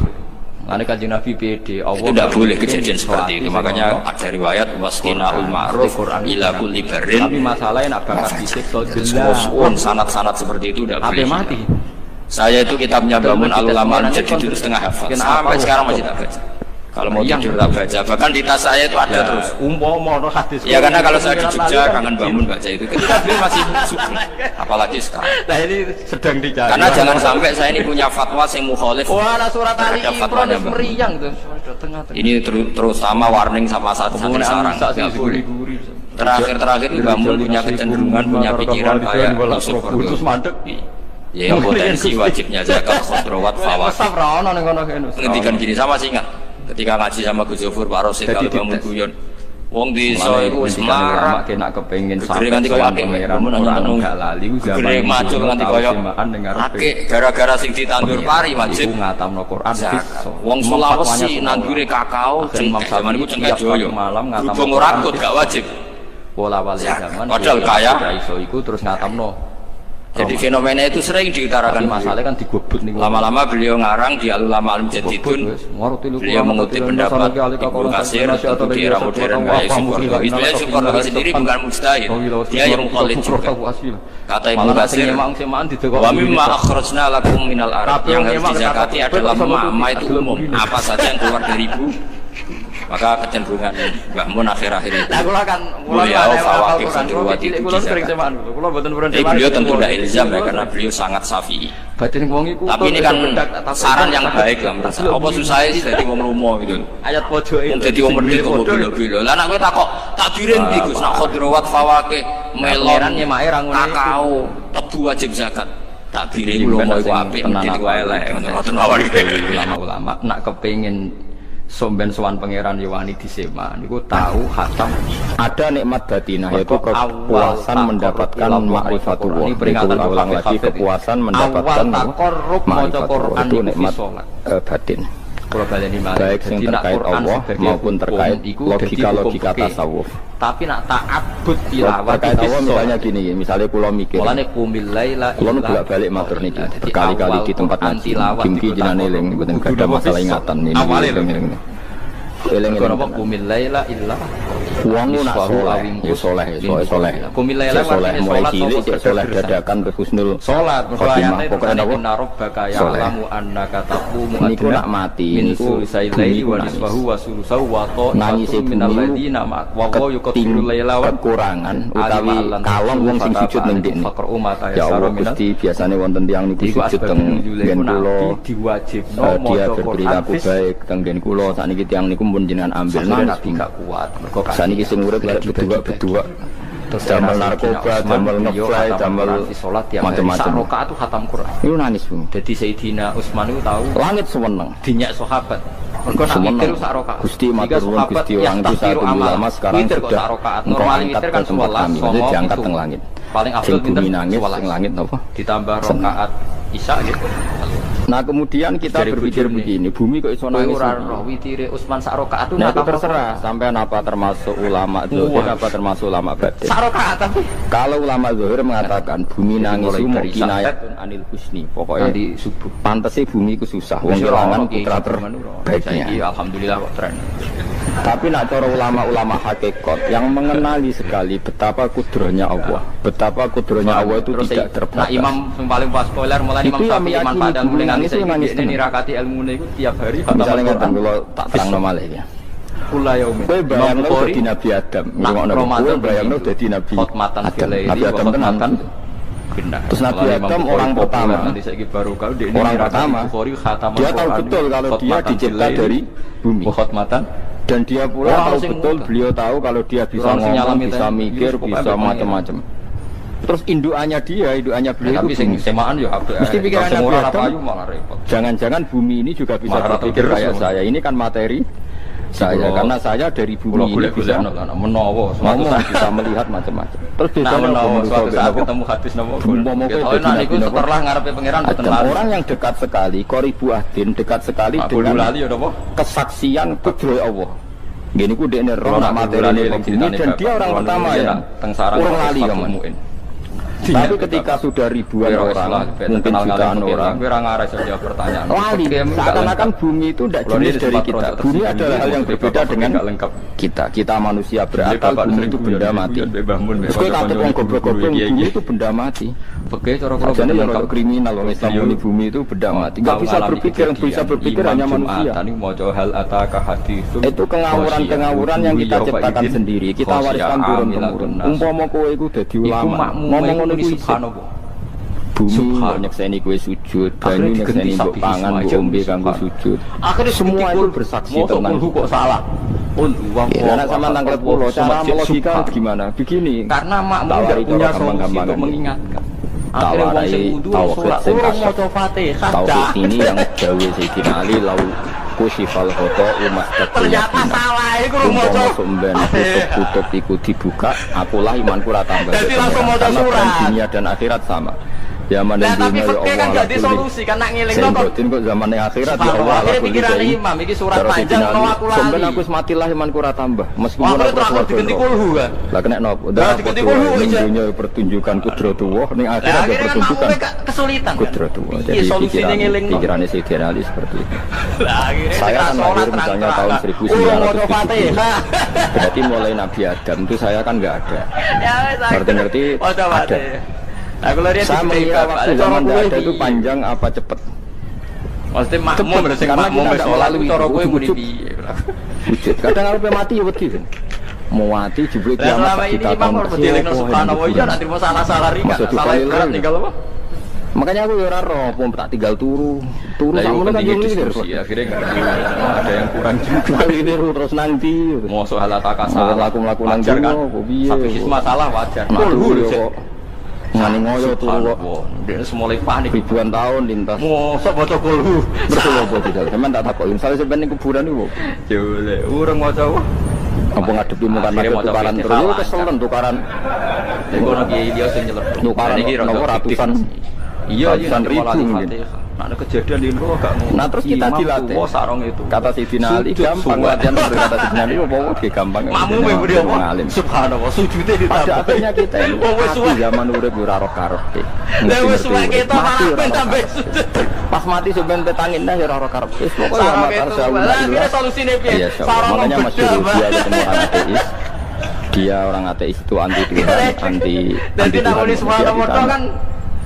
Karena kajian Nabi PD Allah itu tidak boleh kejadian seperti itu. Makanya ada riwayat wasqinaul ma'ruf ila kulli barin. Tapi masalahnya nak bakat fisik so jelas. Sanad-sanad seperti itu tidak boleh. Mati. Saya itu kitabnya Bangun Al-Ulama jadi dulu setengah hafal. Sampai sekarang masih tak baca. Kalau mau tidur tak baca. Bahkan di tas saya itu ada terus. Hadis. Ya karena kalau saya di Jogja kangen bangun baca itu. Ketika dulu masih subuh. Apalagi sekarang. Nah ini sedang dicari. Karena jangan sampai saya ini punya fatwa yang mukhalif. Wah, surat Ali Imran meriang tuh. Ini terutama warning sama saat sarang. Terakhir bangun punya kecenderungan, punya pikiran kayak musuh khusus mandek. Ya potensi wajibnya zakat khudrawat fawas. Ngendikan gini sama sih ingat. ketika ngaji sama Gus Zofur Pak Rosid kalau bangun guyon wong desa iku Semarang kena kepengin sampe nganti koyo akeh pangeran gak lali gede macul nganti koyo akeh gara-gara sing ditandur pari wajib ngatamno Quran wong Sulawesi nandure kakao zaman iku cengkeh joyo malam ngatamno Gunung Rakut gak wajib pola wali zaman padahal kaya iso iku terus ngatamno. Jadi fenomena itu sering diutarakan. Masalahnya kan digobut nih. Lama-lama beliau ngarang di Al-Ulama Al-Mujadidun. Beliau mengutip pendapat Ibnu Katsir untuk di era modern kayak Sukordo. Istilahnya Sukordo sendiri bukan mujtahid, dia yang mukallid juga. Kata Ibnu Katsir, wa mimma akhrajna lakum minal ard, yang harus dizakati adalah ma itu umum, apa saja yang keluar dari bumi. Maka kecenderungan Mbah Mun akhir-akhir itu beliau fawakih santriwati itu dizakat. Beliau tentu tidak ilzam ya karena beliau sangat syafi'i. Tapi ini kan saran yang baik lah menurut saya. Apa susahnya sih jadi wong lumo gitu. Ayat pojok jadi wong merdeka kok bilo-bilo. Lah nek kowe takok takdirin iki Gus nak khadrawat fawakih melon kakao tebu wajib zakat. Takdirin lumo iku apik mesti wae elek ngoten mawon ulama-ulama nak kepengin somben sowan pangeran Yowani disema niku tahu khatam ada nikmat batinah yaitu kepuasan mendapatkan ma'rifatullah. Ini peringatan ulang lagi kepuasan mendapatkan ma'rifatullah itu nikmat batin. Baik yang terkait Allah maupun terkait logika tasawuf. Tapi nak ta'abbud tilawah terkait Allah misalnya gini, misalnya kula mikir kula bolak-balik matur niki berkali-kali di tempat ngaji kimki jenenge eling mboten gadah masalah ingatan ini eling apa kumil laila illa wong nak soleh kumil laila mulai cilik soleh dadakan ke husnul salat pokoknya rabbaka ya'lamu annaka taqumu niku nak mati niku sailai wa nisfahu wa sulusahu wa nangis minal ladina wa yuqtilul laila wa kurangan utawi kalong wong sing sujud ning dene ya Allah Gusti biasane wonten tiyang niku sujud teng nggen kula diwajibno dia berperilaku baik teng nggen kula sakniki tiyang niku pun jenengan ambil nabi gak kuat mergo sakniki sing urip lek berdua terus damel narkoba damel ngefly damel salat yang macam-macam rakaat itu khatam Quran niku nangis Bu. Dadi Sayyidina Utsman niku tahu langit seneng dinyak sahabat mergo nak mikir sak rakaat Gusti matur nuwun Gusti orang itu satu ulama sekarang sudah normal mikir kan 11 diangkat teng langit paling afdal pinter nangis teng langit napa ditambah rakaat Isya gitu. Nah kemudian kita berpikir begini, bumi kok iso nangis ora witire Utsman sak rakaat itu nah, terserah sampean apa termasuk ulama zahir apa termasuk ulama batin. Sak rakaat tapi kalau ulama zahir mengatakan bumi nangis itu mau kinayat anil husni. Pokoknya di subuh. Pantese bumi ku susah. Wong kelangan putra terbaiknya. Alhamdulillah kok tren. Tapi nak cara ulama-ulama hakikat yang mengenali sekali betapa kudrohnya Allah, betapa kudrohnya Allah itu tidak terbatas. Nah imam yang paling pas spoiler mulai Imam Syafi'i Iman Padang mulai nangis ini rakati ilmu itu tiap hari. Misalnya ngeten kalau tak terangno malih ya. Kula yaumin. Kowe bayangno dadi Nabi Adam, ngono kowe bayangno dadi Nabi Adam. Nabi Adam tenan. Terus Nabi Adam orang pertama. Orang pertama. Dia tahu betul kalau dia dicipta dari bumi. Dan dia pula tahu betul, beliau tahu kalau dia bisa ngomong, bisa mikir, bisa macam-macam. Terus indukannya beliau itu semaan ya mesti pikirannya Nabi Adam. Jangan-jangan bumi ini juga bisa berpikir kayak saya. Ini kan materi saya karena saya dari bumi ini bisa menawa ngomong, bisa melihat macam-macam. Terus biasanya suatu saat ketemu hadis nama setelah ngarepe pangeran orang yang dekat sekali qoribu ahdin dekat sekali dengan kesaksian kudroh Allah. Gini ku dekne roh materi bumi dan dia orang pertama ya orang lali kamu. Tapi ketika sudah ribuan orang, mungkin jutaan orang, pertanyaan. Lali, seakan-akan bumi itu tidak jenis dari kita. Bumi adalah hal yang berbeda dengan kita. Kita manusia berakal, bumi itu benda mati. Terus kita orang goblok-goblok, bumi itu benda mati. Jadi orang kriminal, orang Islam ini bumi itu benda mati. Gak bisa berpikir, yang bisa berpikir hanya manusia. Itu kengawuran-kengawuran yang kita ciptakan sendiri. Kita wariskan turun-temurun. Umpama kowe itu jadi ulama, ngomong subhanallah. Bumi nyekseni kowe sujud, banyu nyekseni mbok pangan, mbok ombe kanggo sujud. Akhirnya semua itu bersaksi tentang kok salah. Karena sama tanggal pulau, cara melogika gimana? Begini. Karena makmum tidak punya solusi untuk mengingatkan. Tawarai tauhid sing kasih. Tauhid ini yang dawe Sayyidina Ali lau kusifal hoto umat ternyata salah iku maca sumben tutup iku dibuka akulah imanku ra tambah. Jadi langsung maca surat. Dunia dan akhirat sama. Zaman nah, dunia ya Allah. Kan gak disolusi kan nak ngelingno kok zaman akhirat ya Allah. Akhire pikiran imam iki surat panjang ono aku lali. Sampeyan aku matilah imanku ra tambah. Meskipun aku diganti kulhu kan. Lah kena nopo? Dah diganti kulhu dunia pertunjukan kudratullah ning akhirat ya pertunjukan kesulitan. Kudratullah. Jadi pikirannya Sayyidina Ali seperti itu. Saya kan lahir misalnya tahun 1900. Berarti mulai Nabi Adam itu saya kan enggak ada. Ngerti-ngerti ada. Saya mengira waktu zaman ada itu panjang apa cepet. Maksudnya makmum berarti makmum sholat itu cara kowe muni piye. Wujud. Kadang kalau mati ya wedi. Mau mati jebul kiamat kita tahun subhanallah ya nanti mau salah-salah ringan. Salah berat tinggal apa? Makanya aku ya ora roh, tak tinggal turu sama kan diskusi akhirnya ada yang kurang juga ini terus nanti. Mau soal takasa laku nang kan. Satu masalah wajar. Ngani ngoyo turu kok. Dia semulai panik ribuan tahun lintas. Mosok maca kulhu. Betul apa tidak? Sampeyan tak takoki, misale sampeyan ning kuburan iku. Jole, urung maca apa? Apa ngadepi muka tukaran terus keselen tukaran. Iku ono kiai dia sing nyelep. Tukaran iki ratusan. Iya, ratusan ribu mungkin. Ada kejadian di Indo agak mau. Nah terus kita dilatih. Sarong itu. Kata Sayyidina Ali gampang latihan berkata Sayyidina Ali apa gampang. Mamu memberi apa? Subhanallah sujudnya ditambah. Pada akhirnya kita ini mati zaman urip ora karepe. Lah wis wae kita malah tambah sujud. Pas mati sampean tetangin dah ya ora karepe. Wis pokoke amat arsa. Lah solusine piye? Sarong makanya masyhur dia ketemu orang ateis. Dia orang ateis itu anti Tuhan, anti. Jadi nak subhanallah kan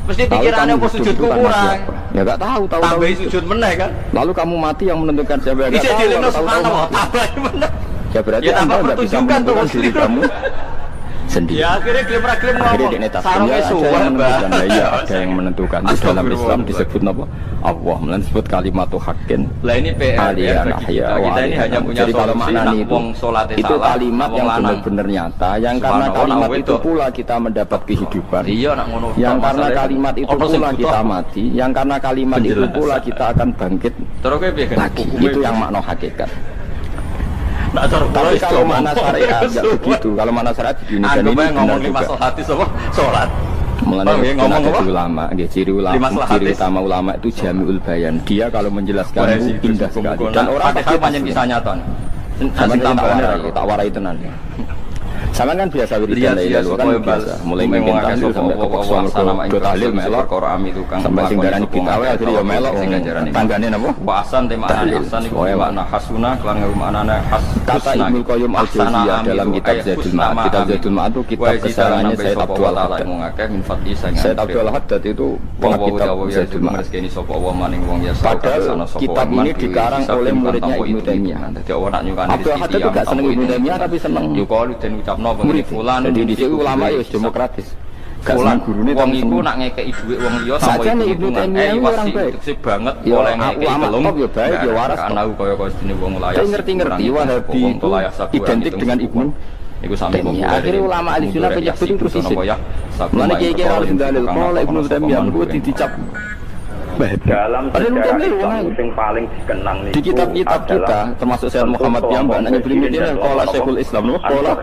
mesti pikirannya apa sujudku kurang. Ya enggak tahu tambah sujud meneh kan. Lalu kamu mati yang menentukan siapa yang enggak tahu. Tambah meneh. Ya berarti Anda enggak bisa menentukan diri kamu sendiri. Ya akhirnya klaim ngomong. Sarungnya suwah, ya ada yang menentukan. Itu dalam Islam disebut apa? Allah disebut kalimat haqqin. Lah ini PR kita ini hanya punya solusi wong salat itu kalimat yang benar-benar nyata, yang karena kalimat itu pula kita mendapat kehidupan. Iya nak ngono. Yang karena kalimat itu pula kita mati, yang karena kalimat itu pula kita akan bangkit. Terus lagi. Itu yang makna hakikat. Tapi kalau mana syariat enggak begitu. Kalau mana syariat begini dan ini ngomong lima hati apa? Salat. Mengenai ngomong ulama, ciri utama ulama itu jamiul bayan. Dia kalau menjelaskan itu indah sekali. Dan orang pasti panjang kisah nyata. Tak warai tenan. Sama kan biasa wiridan lalu kan biasa mulai mungkin tahlil sampai ke pokok ke tahlil melok sampai singgaran kita awal akhirnya ya melok tanggane napa wasan tema hasan iku makna hasuna kelan maknane has kata Ibnu Qayyim al-Jauziyah dalam kitab Zadul Ma'ad itu kitab kesarannya Sayyid Abdul Haddad Sayyid Abdul Haddad itu pengitab Zadul Ma'ad padahal kitab ini dikarang oleh muridnya Ibnu Taimiyah Abdul Haddad juga seneng Ibnu Taimiyah tapi seneng murid fulan jadi di ulama ya demokratis fulan gurune wong iku nak ngekeki dhuwit wong liya sampe Ibnu Taimiyah orang baik banget oleh ngekeki telung ya baik ya waras ana kaya dene wong layas ngerti-ngerti Wahabi itu identik dengan Ibnu iku sampe akhirnya ulama Ahlussunnah penyebut itu terus isin mulane kiai-kiai harus dalil kalau Ibnu Taimiyah ku dicap dalam sejarah yang paling dikenang di kitab-kitab kita termasuk Syekh Muhammad Biamba nanya beliau ini qala Syekhul Islam qala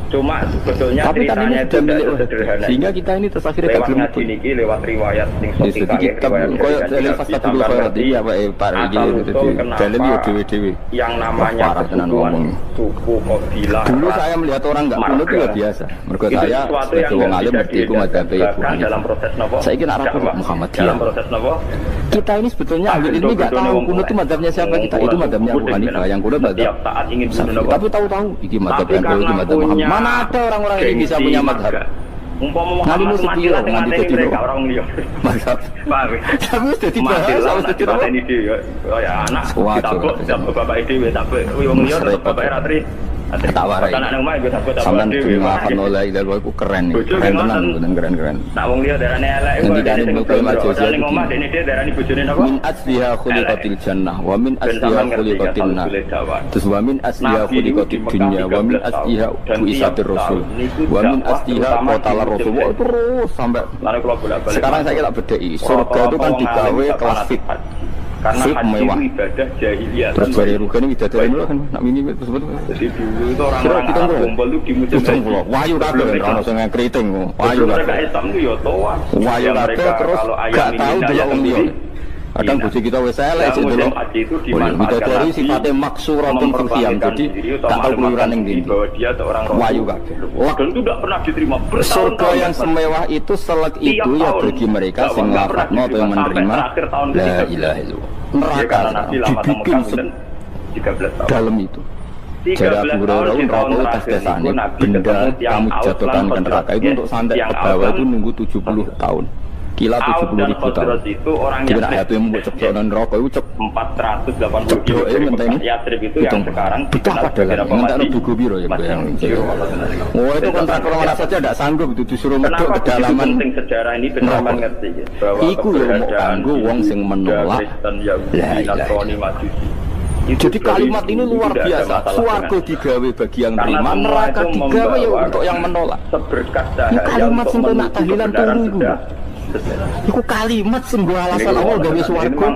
cuma sebetulnya tapi ceritanya itu tidak sederhana sehingga kita ini terus akhirnya gak gelem itu ini lewat riwayat sing sahih kitab koyo dalil fastatul khairat iya Pak iki dalil yo dhewe-dhewe yang namanya suku kabilah dulu saya melihat orang enggak kunut itu biasa mergo saya sebagai wong alim ngerti iku madzhab Ibu dalam proses napa saiki nek rapat Muhammadiyah dalam proses napa kita ini sebetulnya ahli ilmu enggak tahu kunut itu madzhabnya siapa kita itu madzhabnya Abu Hanifah yang kunut madzhab saat ingin tapi tahu-tahu iki madzhab yang itu madzhab Muhammad. Mana ada orang-orang yang bisa punya madhab? Ngalimu sepiro, nganti jadi mereka orang liya. Madhab. Tapi sudah dibahas, sudah dibahas. Ini dia, ya anak, kita bapak itu, tapi wong liya tetap bapak ratri. Tak warai. Sampeyan dimakan oleh ilal wae keren nih. Keren tenan, keren. Nak wong liya darane elek. Ngendikane Ibnu Majuziyah ning omah dene dia darani bojone napa? Min asliha khuliqatil jannah wa min asliha khuliqatin nar. Terus wa min asliha khuliqatid dunya wa min asliha buisatir rasul. Wa min asliha qatala rasul. Terus sampai sekarang saya tak bedheki. Surga itu kan digawe kelas fit. Karena haji itu ibadah jahiliyah. Terus dari rugen ini bidadari dulu kan, nak mini sebut. Jadi dulu itu orang-orang Arab kumpul itu di musim haji. Wahyu kabeh ono sing keriting. Wahyu mereka Islam itu ya toa. Wahyu kabeh terus gak tahu delok wong liya. Kadang bojo kita wis elek sik delok. Bidadari sifatnya maksuratun fil qiyam. Jadi gak tahu keluyuran ning ndi. Wahyu kabeh. Dan itu tidak pernah diterima. Surga yang semewah itu selek itu ya bagi mereka sing lafadzno atau yang menerima la ilaha illallah. Neraka dibikin dalam itu. Jadi Abu Hurairah neraka itu tes-tesane benda kamu jatuhkan ke neraka itu untuk santet ke bawah itu nunggu 70 tahun. Kila 70.000 tahun. Jika ayat yang membuat ceplok dan neraka itu cep 480 kilo. Yatrib itu yang sekarang betapa dalam mentara buku biru ya yang oh itu kontrak orang saja tidak sanggup itu disuruh medok kedalaman sejarah ini benar mengerti iku lho mau kanggo wong sing menolak jadi kalimat ini luar biasa. Swarga digawe bagi yang terima, neraka digawe ya untuk yang menolak. Ini kalimat sing nak tahlilan turu iku. Iku kalimat sing gua alasan awal gawe swarga.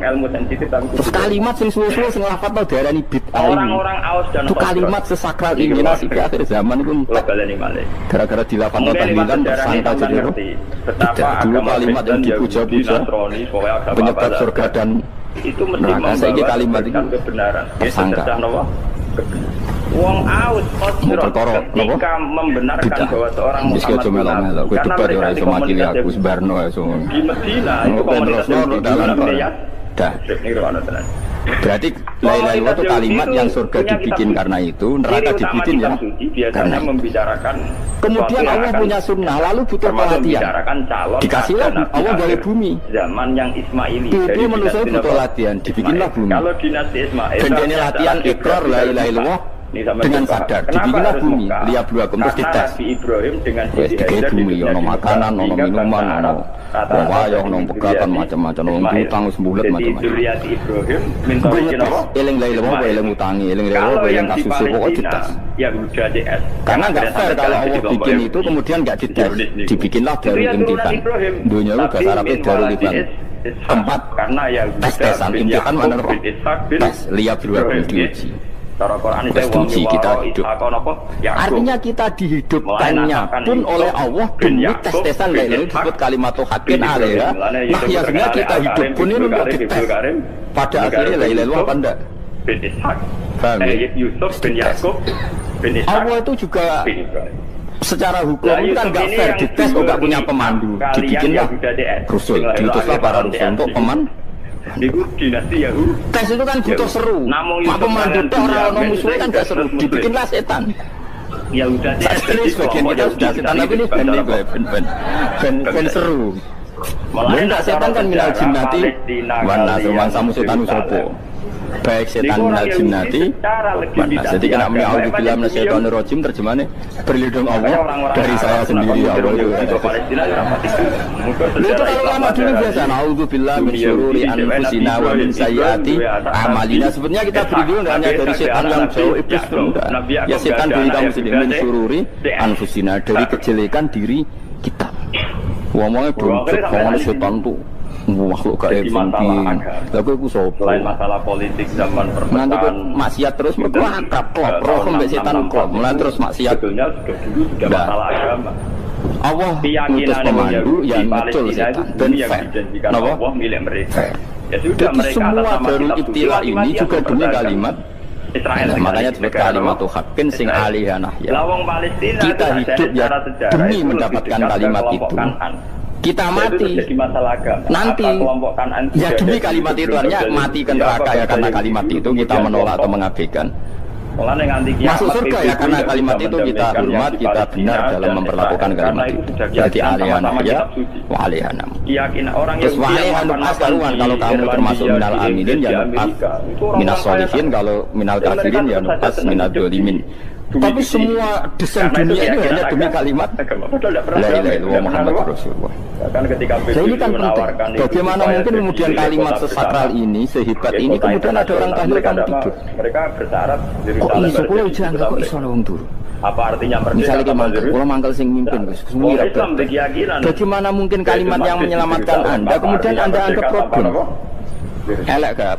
Terus kalimat sing suwe-suwe sing lafadzno diarani bid'ah. Orang-orang aus dan itu kalimat sesakral ini nasib akhir zaman itu gara-gara dilafadzno tahlilan tersangka jadi roh. Dulu kalimat yang dipuja-puja penyebab surga dan itu mesti membawa kalimat itu kebenaran. Tersangka. Wong aus ketika membenarkan bahwa seorang Muhammad karena mereka dikomunikasi di Medina itu komunitas berarti lain-lain itu kalimat yang surga dibikin karena itu, neraka dibikin ya karena membicarakan. Kemudian Allah punya sunnah, lalu butuh pelatihan. Dikasihlah Allah dari bumi. Zaman yang Ismaili. Itu manusia butuh latihan, dibikinlah bumi. Kalau dinasti Ismail. Dan ini latihan ikrar la ilaha illallah dengan sadar. Dibikinlah bumi, lihat dua terus dites. Ibrahim dengan dikai bumi, ono makanan, ono minuman, ono wayang, ono pegatan macam-macam, ono utang sebulat macam-macam. Eling la ilaha illallah, eling utangi, eling la ilaha eling kasus pokoknya dites. Karena nggak fair kalau Allah bikin itu kemudian nggak dites, dibikinlah dari imtihan. Dunia itu bahasa Arabnya darul imtihan. Tempat tes-tesan imtihan mana roh? Tes lihat dua diuji. Diuji kita hidup. Artinya kita dihidupkannya pun oleh Allah demi tes-tesan lain disebut kalimat hakin alaiha. Nah ya sebenarnya kita hidup pun ini untuk dites. Pada akhirnya la ilaha illallah apa enggak? Paham ya? Yusuf bin Yakub bin Ishaq. Allah itu juga secara hukum itu kan nggak fair dites kok nggak punya pemandu, dibikinlah rusul, diutuslah para rusul untuk pemandu. Tes itu kan butuh seru. Pak pemandu itu orang musuhnya kan nggak seru, dibikinlah setan. Ya udah ini sebagian kita sudah setan tapi ini ben seru. Enggak setan kan minal jinnati wana rumah samu setan usopo. Baik setan minal jinnati wana. Jadi kena mena'udzubillah minasyaitonir rajim terjemahannya berlindung Allah dari saya sendiri ya Allah. Itu kalau lama dulu biasa na'udzubillah min syururi anfusina wa min sayyiati a'malina. Sebenarnya kita berlindung hanya dari setan yang jauh iblis enggak. Ya setan dari kamu sendiri min syururi anfusina dari kejelekan diri kita. Ngomongnya doncet, ngomongnya setan tuh makhluk gaib penting. Lalu aku sopo. Lain masalah politik zaman perpecahan. Nanti maksiat terus berkelakap, roh sampai setan klop. Mulai terus maksiat. Sebetulnya sudah masalah agama. Allah mengutus pemandu yang betul setan dan fair. Allah milik mereka. Ya sudah mereka. Semua dari ibtila ini juga demi kalimat Israel. Makanya disebut kalimat haqqin sing alihanah ya. Kita hidup ya demi mendapatkan kalimat itu. Kita mati nanti ya demi kalimat itu artinya mati ke neraka ya karena kalimat itu kita menolak atau mengabaikan. Masuk surga ya karena kalimat itu kita hormat, kita benar dalam memperlakukan kalimat itu. Jadi alihanah ya wa alihanah. Terus wa alihanah karuan kalau kamu termasuk minal aminin ya nukas minas solihin, kalau minal kafirin ya nukas minal dolimin. Tapi semua desain dunia ini hanya demi kalimat la ilaha illallah Muhammadur Rasulullah. Nah ini kan penting. Bagaimana mungkin kemudian kalimat sesakral ini, sehebat ini, kemudian ada orang tahlil kamu tidur. Mereka bersyarat kok iso kula jangan kok iso wong turu. Apa artinya misalnya ke mangkel, kula mangkel sing mimpin Gus. Bagaimana mungkin kalimat yang menyelamatkan Anda kemudian Anda anggap problem? Elek gak?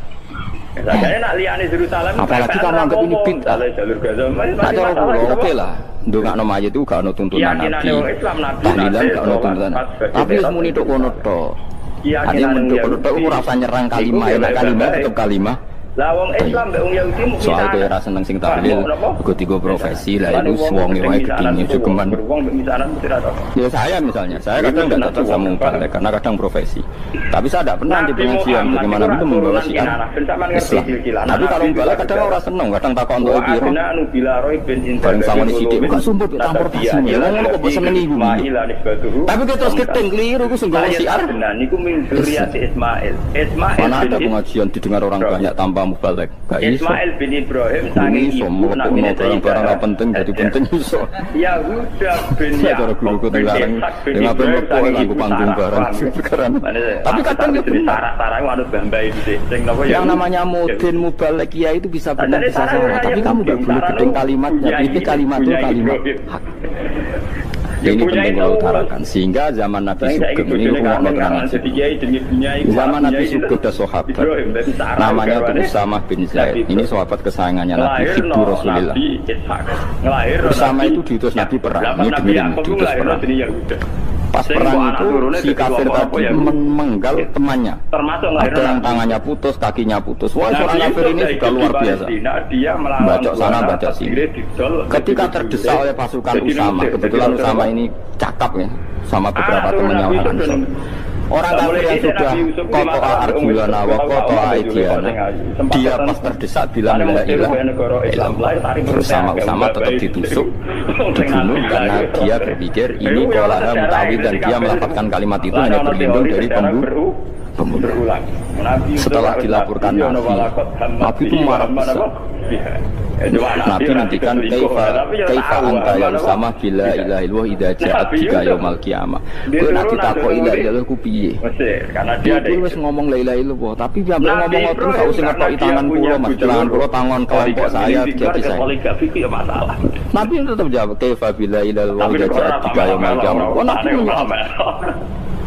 Saya nak liane Yerusalem. Apalagi kamu anggap ini bid'ah. Jalur Gaza. Nah, cara kula oke lah. Ndongakno mayit itu gak ono tuntunan Nabi. Tahlilan gak ono tuntunan. Tapi wis muni tok kono tok. Artinya mentok kono tok ora usah nyerang kalimah, enak kalimah tetep kalimah. Lah wong Islam mbek wong Yahudi mungkin soal kowe ora seneng sing tahlil, uga tiga profesi lah itu wonge wae gedine jogeman. Ya saya misalnya, saya kadang enggak cocok sama mubalek karena kadang profesi. Tapi saya tidak pernah di pengajian bagaimana itu membawa syiar Islam. Tapi kalau mubalek kadang ora seneng, kadang takon untuk piro. Bareng sama ni sithik kok sumpah transportasi. Ya ngono kok seneng iku. Tapi kita terus gedeng keliru ku sing gawe syiar. Niku min dzurriyyati Ismail. Mana ada pengajian didengar orang banyak tanpa mubalek. Ismail bin Ibrahim sangi ibu nabi barang penting jadi penting iso. Yahuda bin Yaqub guru tengarang dengan pembepo iku panggung barang. Tapi kadang itu sarang manut bambai sing napa ya. Yang namanya mudin mubalek ya itu bisa benar bisa salah. Tapi kamu enggak boleh gedeng kalimatnya. Ini kalimat itu kalimat hak. Ini penting kalau utarakan sehingga zaman Nabi Sugeng ini rumah terangan zaman Nabi Sugeng ada sahabat namanya Usamah bin Zaid. Ini sahabat kesayangannya Nabi Hibbu Rasulillah. Usamah itu diutus Nabi perang. Ini dengerin diutus perang. Pas perang itu si kafir tadi memenggal temannya. Ada yang tangannya putus, kakinya putus. Wah, seorang kafir ini sudah luar biasa. Bacok sana, bacok sini. Ketika terdesak oleh pasukan Usamah, kebetulan Usamah ini cakap ya sama beberapa temannya orang Ansor. Orang kafir yang sudah kotoa arjulana wa kotoa aidiana, dia pas terdesak bilang la ilaha illallah, bersama tetap ditusuk, dibunuh karena dia berpikir ini qalaha mutawid dan dia melafazkan kalimat itu hanya berlindung dari pembunuh. Setelah dilaporkan Nabi itu marah besar. Nabi nantikan kaifa anta ya Usamah bila ilaha illallah idza ja'at bika yaumul qiyamah. Kowe nek ditakoki la ilaha illallah ku piye? Karena dia wis ngomong la ilaha illallah, tapi dia ngomong ngoten gak usah ngetoki tangan kula, Mas. Tangan kula tangan kelompok saya jadi saya. Nabi tetap jawab kaifa bila ilaha illallah idza ja'at bika yaumul qiyamah.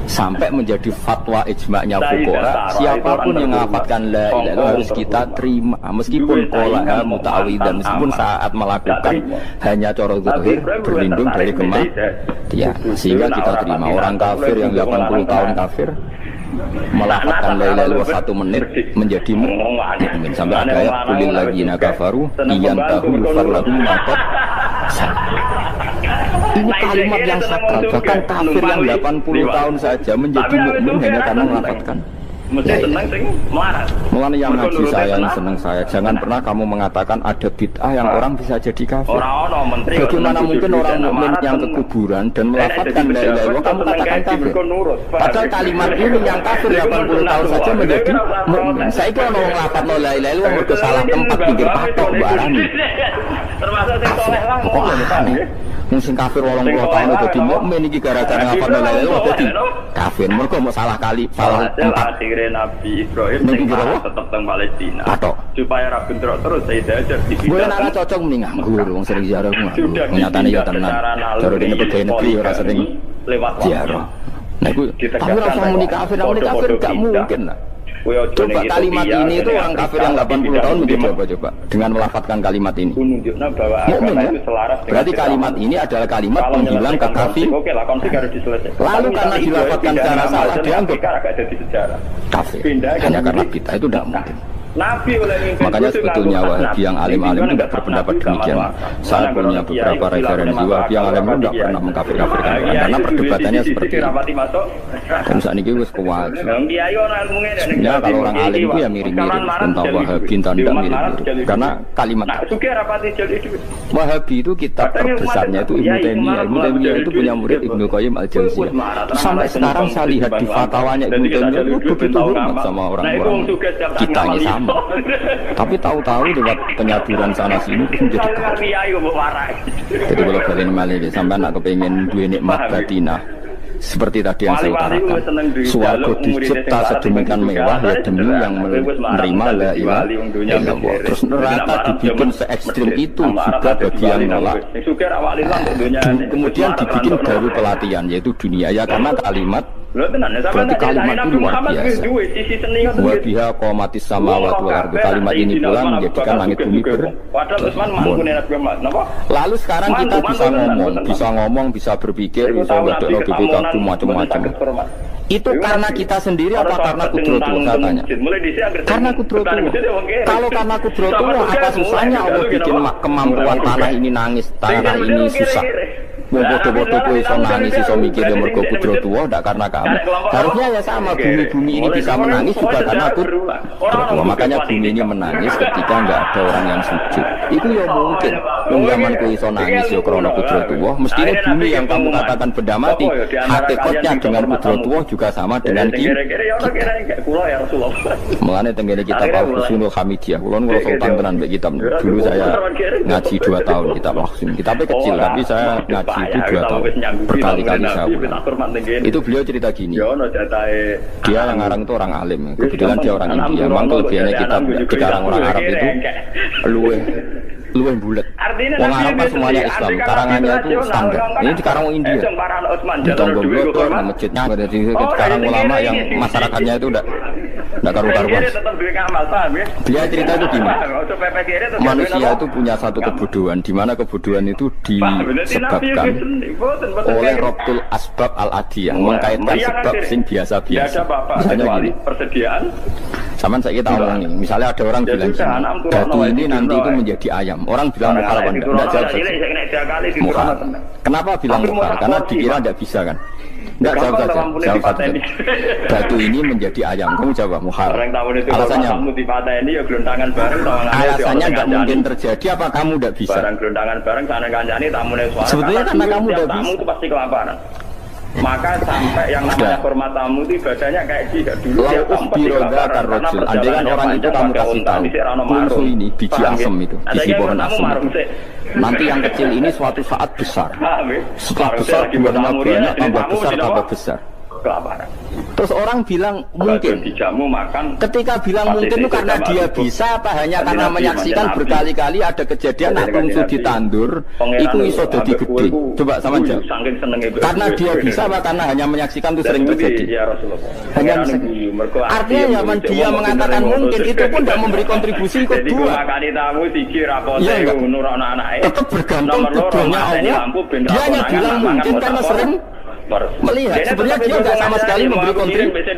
Sampai menjadi fatwa ijma'nya fuqaha, siapapun yang mengafatkan la ilaha illallah harus kita terima meskipun qolaha muta'awwidan, meskipun saat melakukan hanya cara zahir berlindung dari kematian, sehingga kita terima. Orang kafir yang 80 tahun kafir melafatkan la ilaha illallah 1 menit menjadi mukmin. Sampai ada ayat kulil ladzina kafaru iyantahu yufar lahum ma qad. Ini kalimat yang sakral, bahkan kafir yang 80 tahun saja menjadi mukmin hanya karena melafatkan. Mulanya yang ngaji saya, yang senang saya, jangan pernah kamu mengatakan ada bid'ah yang orang bisa jadi kafir. Bagaimana mungkin orang mukmin yang ke kuburan dan melafatkan la ilaha illallah kamu katakan kafir? Padahal kalimat ini yang kafir 80 tahun saja menjadi mukmin. Saya itu orang melafatkan la ilaha illallah mergo salah tempat pinggir patok barani. Termasuk sing soleh lah. Kok aneh? Mungkin kafir 80 tahun itu di mukmin iki gara-gara ngapa la ilaha illallah dadi kafir. Mergo mau salah kali, salah tempat. Nabi Ibrahim tetap teng Palestina. Supaya ra bentrok terus saya aja di sini. Boleh ora cocok mending nganggur wong sering ziarah ku. Nyatane ya tenan. Cara dene pegawai negeri ora sering lewat ziarah. Nah iku tapi ora usah muni kafir gak mungkin lah. Coba kalimat ini itu orang kafir yang 80 tahun mungkin coba dengan melafatkan kalimat ini. Mukmin ya? Berarti kalimat ini adalah kalimat penghilang kekafir. Lalu karena dilafatkan secara salah dianggap kafir. Hanya karena kita itu tidak mungkin. Makanya sebetulnya Wahabi yang alim-alim itu tidak berpendapat demikian. Saya punya beberapa referensi Wahabi yang alim itu tidak pernah mengkafir-kafirkan orang karena perdebatannya seperti itu. Dan saat ini wis kuat. Sebenarnya kalau orang alim itu ya mirip-mirip tentang Wahabi tentang tidak mirip-mirip karena kalimat Wahabi itu kitab terbesarnya itu Ibnu Taimiyah. Ibnu Taimiyah itu punya murid Ibnu Qayyim Al-Jauziyah. Sampai sekarang saya lihat di fatwanya Ibnu Taimiyah itu begitu hormat sama orang-orang kita ini sama. Tapi tahu-tahu lewat penyaduran sana sini itu menjadi kafir. Jadi kalau kalian malah sampai nak kepengen dua nikmat batinah seperti tadi yang saya utarakan, suarga dicipta sedemikian mewah ya demi yang menerima la ilaha illallah. Terus neraka dibikin se-ekstrim itu juga bagi yang nolak. Kemudian dibikin baru pelatihan yaitu dunia ya karena kalimat Berarti kalimat itu luar biasa. Wa biha qamatis samawati wal ardi. Kalimat ini pula menjadikan langit bumi Lalu sekarang kita bisa ngomong, bisa berpikir, bisa ngadekno BPKB macam-macam. Itu karena kita sendiri apa karena kudratullah, saya tanya? Karena kudratullah. Kalau karena kudratullah, apa susahnya Allah bikin kemampuan tanah ini nangis, tanah ini susah? Mau bodoh-bodoh kowe iso nangis, iso mikir ya mergo kudratullah, ndak karena kamu. Harusnya ya sama, bumi-bumi ini bisa menangis juga karena kudratullah. Makanya bumi ini menangis ketika enggak ada orang yang sujud. Itu ya mungkin. Wong zaman kowe iso nangis ya krana kudratullah, mestinya bumi yang kamu katakan benda mati, hakikatnya dengan kudratullah juga sama dengan kita. Mulane tenggene kitab Al-Husnul Hamidiyah, kula nu sultan tenan mbek kitab. Dulu saya ngaji 2 tahun kitab Al-Husn. Kitabnya kecil tapi saya ngaji itu 2 tahun. Berkali-kali saya ulang. Itu beliau cerita gini. Dia yang ngarang itu orang alim. Kebetulan dia orang India. Memang kelebihannya kitab dikarang orang Arab itu luwih bulat. Wong Arab kan semuanya Islam, karangannya itu standar. Ini dikarang orang India. Di Tonggo-Tonggo, masjidnya ada di sekarang ulama yang masyarakatnya itu udah karu-karuan. Dia cerita itu gini. Manusia itu punya satu kebodohan, di mana kebodohan itu disebabkan oleh Rabtul Asbab Al-Adiyah, mengkaitkan sebab sing biasa-biasa. Misalnya gini. Sama saya kita omongin, misalnya ada orang bilang gini, batu ini nanti itu menjadi ayam. Orang bilang mukhal apa enggak? Enggak jawab saja. Mukhal. Kenapa bilang mukhal? Karena dikira enggak bisa kan? Enggak, jawab saja. Jawab saja. Batu ini menjadi ayam. Kamu jawab mukhal. Alasannya? Alasannya enggak mungkin terjadi. Apa kamu enggak bisa? Sebetulnya karena kamu enggak bisa. Tamu itu pasti kelaparan. Maka sampai yang namanya hormat tamu itu ibadahnya kayak jika dulu dia biroga karrojul. Andai kan orang itu kamu kasih tahu kunsu ini biji asem itu, biji pohon asem itu. Nanti yang kecil ini suatu saat besar. Setelah besar buahnya banyak, tambah besar tambah besar. Terus orang bilang mungkin. Ketika bilang mungkin itu karena dia bisa apa hanya karena menyaksikan berkali-kali ada kejadian nak tungsu ditandur itu iso dadi gede. Coba sama jawab. Karena dia bisa apa karena hanya menyaksikan itu sering terjadi. Hanya artinya zaman dia mengatakan mungkin itu pun tidak memberi kontribusi kedua. Iya enggak? Tetap bergantung tujuannya Allah. Dia hanya bilang mungkin karena sering melihat, sebenarnya dia nggak sama sekali memberi kontribusi.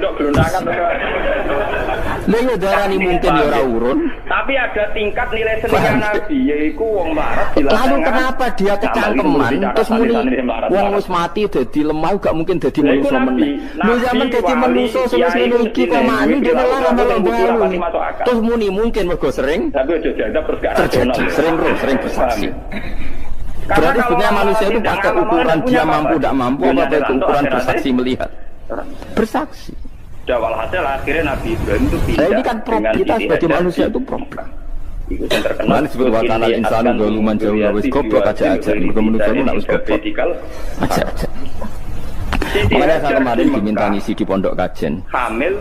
Lha darani mungkin ya ora urun. Tapi ada tingkat nilai seni Nabi yaiku wong marah. Lalu kenapa dia kecangkeman terus muni wong wis mati dadi lemah gak mungkin dadi manusa meneh. Lho zaman dadi manusa sing ngene iki kok mani dene lara malah terus muni mungkin mergo sering. Tapi aja dianggap terjadi. Sering bersaksi. Berarti sebenarnya manusia itu pakai ukuran dia mampu tidak mampu apa pakai ukuran bersaksi melihat bersaksi. Walhasil akhirnya Nabi Ibrahim itu pindah. Ini kan kita sebagai manusia itu problem. Mana disebut wakanal insanu galuman jauh wis goblok aja. Manusia itu nak wis goblok aja. Makanya saya kemarin diminta ngisi di pondok kajen. Hamil.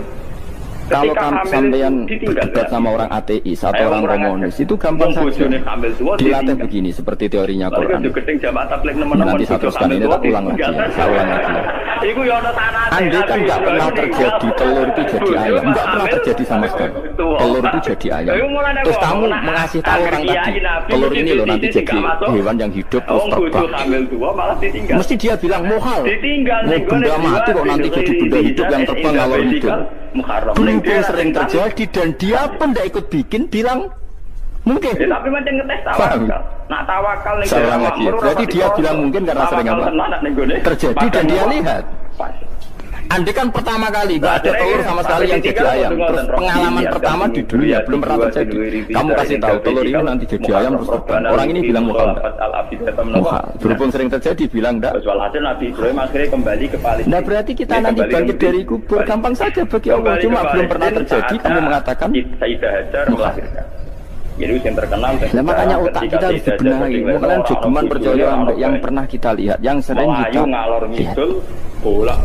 Kalau sampean berdebat sama orang ateis atau orang komunis itu gampang saja. Dilatih begini seperti teorinya Quran. Nanti saya teruskan ini tak ulang lagi ya. Saya ulang lagi ya. Andai kan nggak pernah terjadi telur itu jadi ayam, nggak pernah terjadi sama sekali. Telur itu jadi ayam. Terus kamu mengasih tahu orang tadi, telur ini loh nanti jadi hewan yang hidup terus terbang. Mesti dia bilang mohal. Mau benda mati kok nanti jadi benda hidup yang terbang kalau hidup. Berhubung sering terjadi dan dia pun tidak ikut bikin bilang mungkin. Ya, tapi macam ngetes tawakal. Nak tawakal nih. Saya lagi. Berarti dia bilang mungkin karena sering apa? Terjadi dan dia lihat. Andai kan pertama kali gak ada telur sama sekali yang jadi ayam. Terus pengalaman pertama di dunia belum pernah terjadi. Kamu kasih tahu telur ini nanti jadi ayam terus terbang. Orang ini bilang mukhal enggak? Mukhal. Berhubung sering terjadi bilang enggak? Walhasil Nabi Ibrahim akhirnya kembali ke Palestina. Nah berarti kita nanti bangkit dari kubur gampang saja bagi Allah. Cuma belum pernah terjadi kamu mengatakan mukhal. Jadi yang terkenal. Nah makanya otak kita harus dibenahi. Kalian jogeman percaya yang pernah kita lihat, yang sering kita lihat.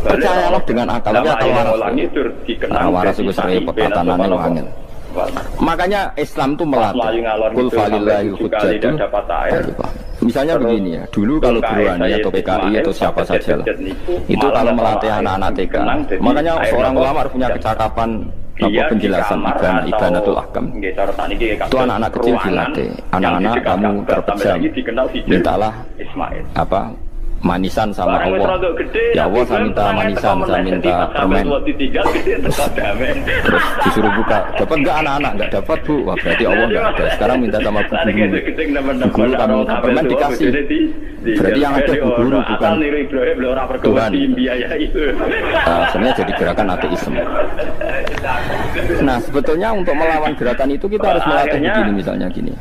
Percayalah dengan akal. Ya kalau waras itu sering pertatanannya wangil. Makanya Islam itu melatih. Kul falillahil hujjatul baligha. Misalnya begini ya, dulu kalau Burhani atau PKI atau siapa saja lah, itu kalau melatih anak-anak TK, makanya seorang ulama harus punya kecakapan penjelasan ibanatul ahkam. Itu anak-anak kecil dilatih, anak-anak kamu terpejam, mintalah manisan sama Allah. Ya Allah, saya minta manisan, saya minta permen. Terus disuruh buka, dapat nggak anak-anak? Nggak dapat bu. Wah, berarti Allah nggak ada. Sekarang minta sama bu guru. Bu guru kamu minta permen dikasih. Berarti yang ada bu guru bukan Tuhan. Sebenarnya jadi gerakan ateisme. Nah sebetulnya untuk melawan gerakan itu kita harus melatih begini, misalnya gini.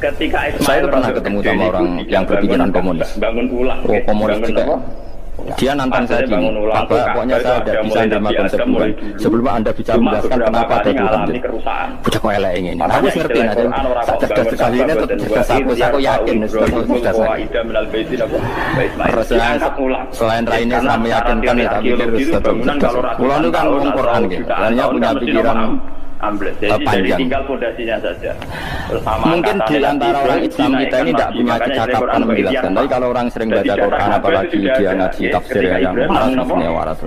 Ketika saya itu pernah ketemu sama orang yang berpikiran komunis. Komunis juga. Dia nantang saya gini, pokoknya saya tidak bisa menerima konsep Tuhan. Sebelum Anda bisa menjelaskan kenapa ada Tuhan. Bocah kok elek ini. Aku ngerti nanti. Cerdas sekali ini cerdas aku yakin cerdas saya. Selain lainnya saya meyakinkan ya, tapi harus tetap cerdas. Pulau itu kan orang Quran gitu. Hanya punya pikiran panjang. Tinggal fondasinya saja. Mungkin di antara orang Islam kita ini tidak punya kecakapan menjelaskan. Tapi kalau orang sering baca Quran, apalagi dia ngaji tafsir yang waras.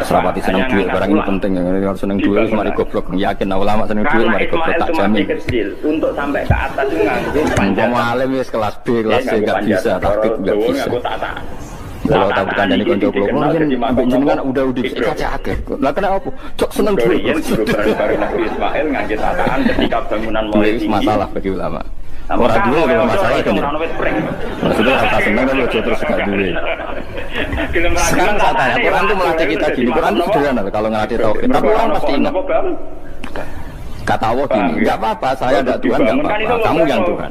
Serapati senang duit, barang ini penting. Kalau senang duit, mari goblok. Yakin ulama senang duit, mari goblok tak jamin. Untuk sampai ke atas itu nganggo. Mau alim ya kelas B, kelas C nggak bisa, takut nggak bisa. Kalau tak bukan dari konco-konco mungkin jenengan udah kaca akhir. Lah kena apa? Cok seneng duit. Baru Nabi Ismail ngangge tataan ketika bangunan mulai tinggi. Masalah bagi ulama. Orang dulu kalau masalah kan. Maksudnya kata seneng kan terus gak duit. Sekarang saya tanya, Quran itu melatih kita gini. Quran itu sederhana kalau ngelatih tauhid. Tapi orang pasti ingat. Kata Allah gini, enggak apa-apa, saya enggak Tuhan, enggak apa-apa. Kamu yang Tuhan.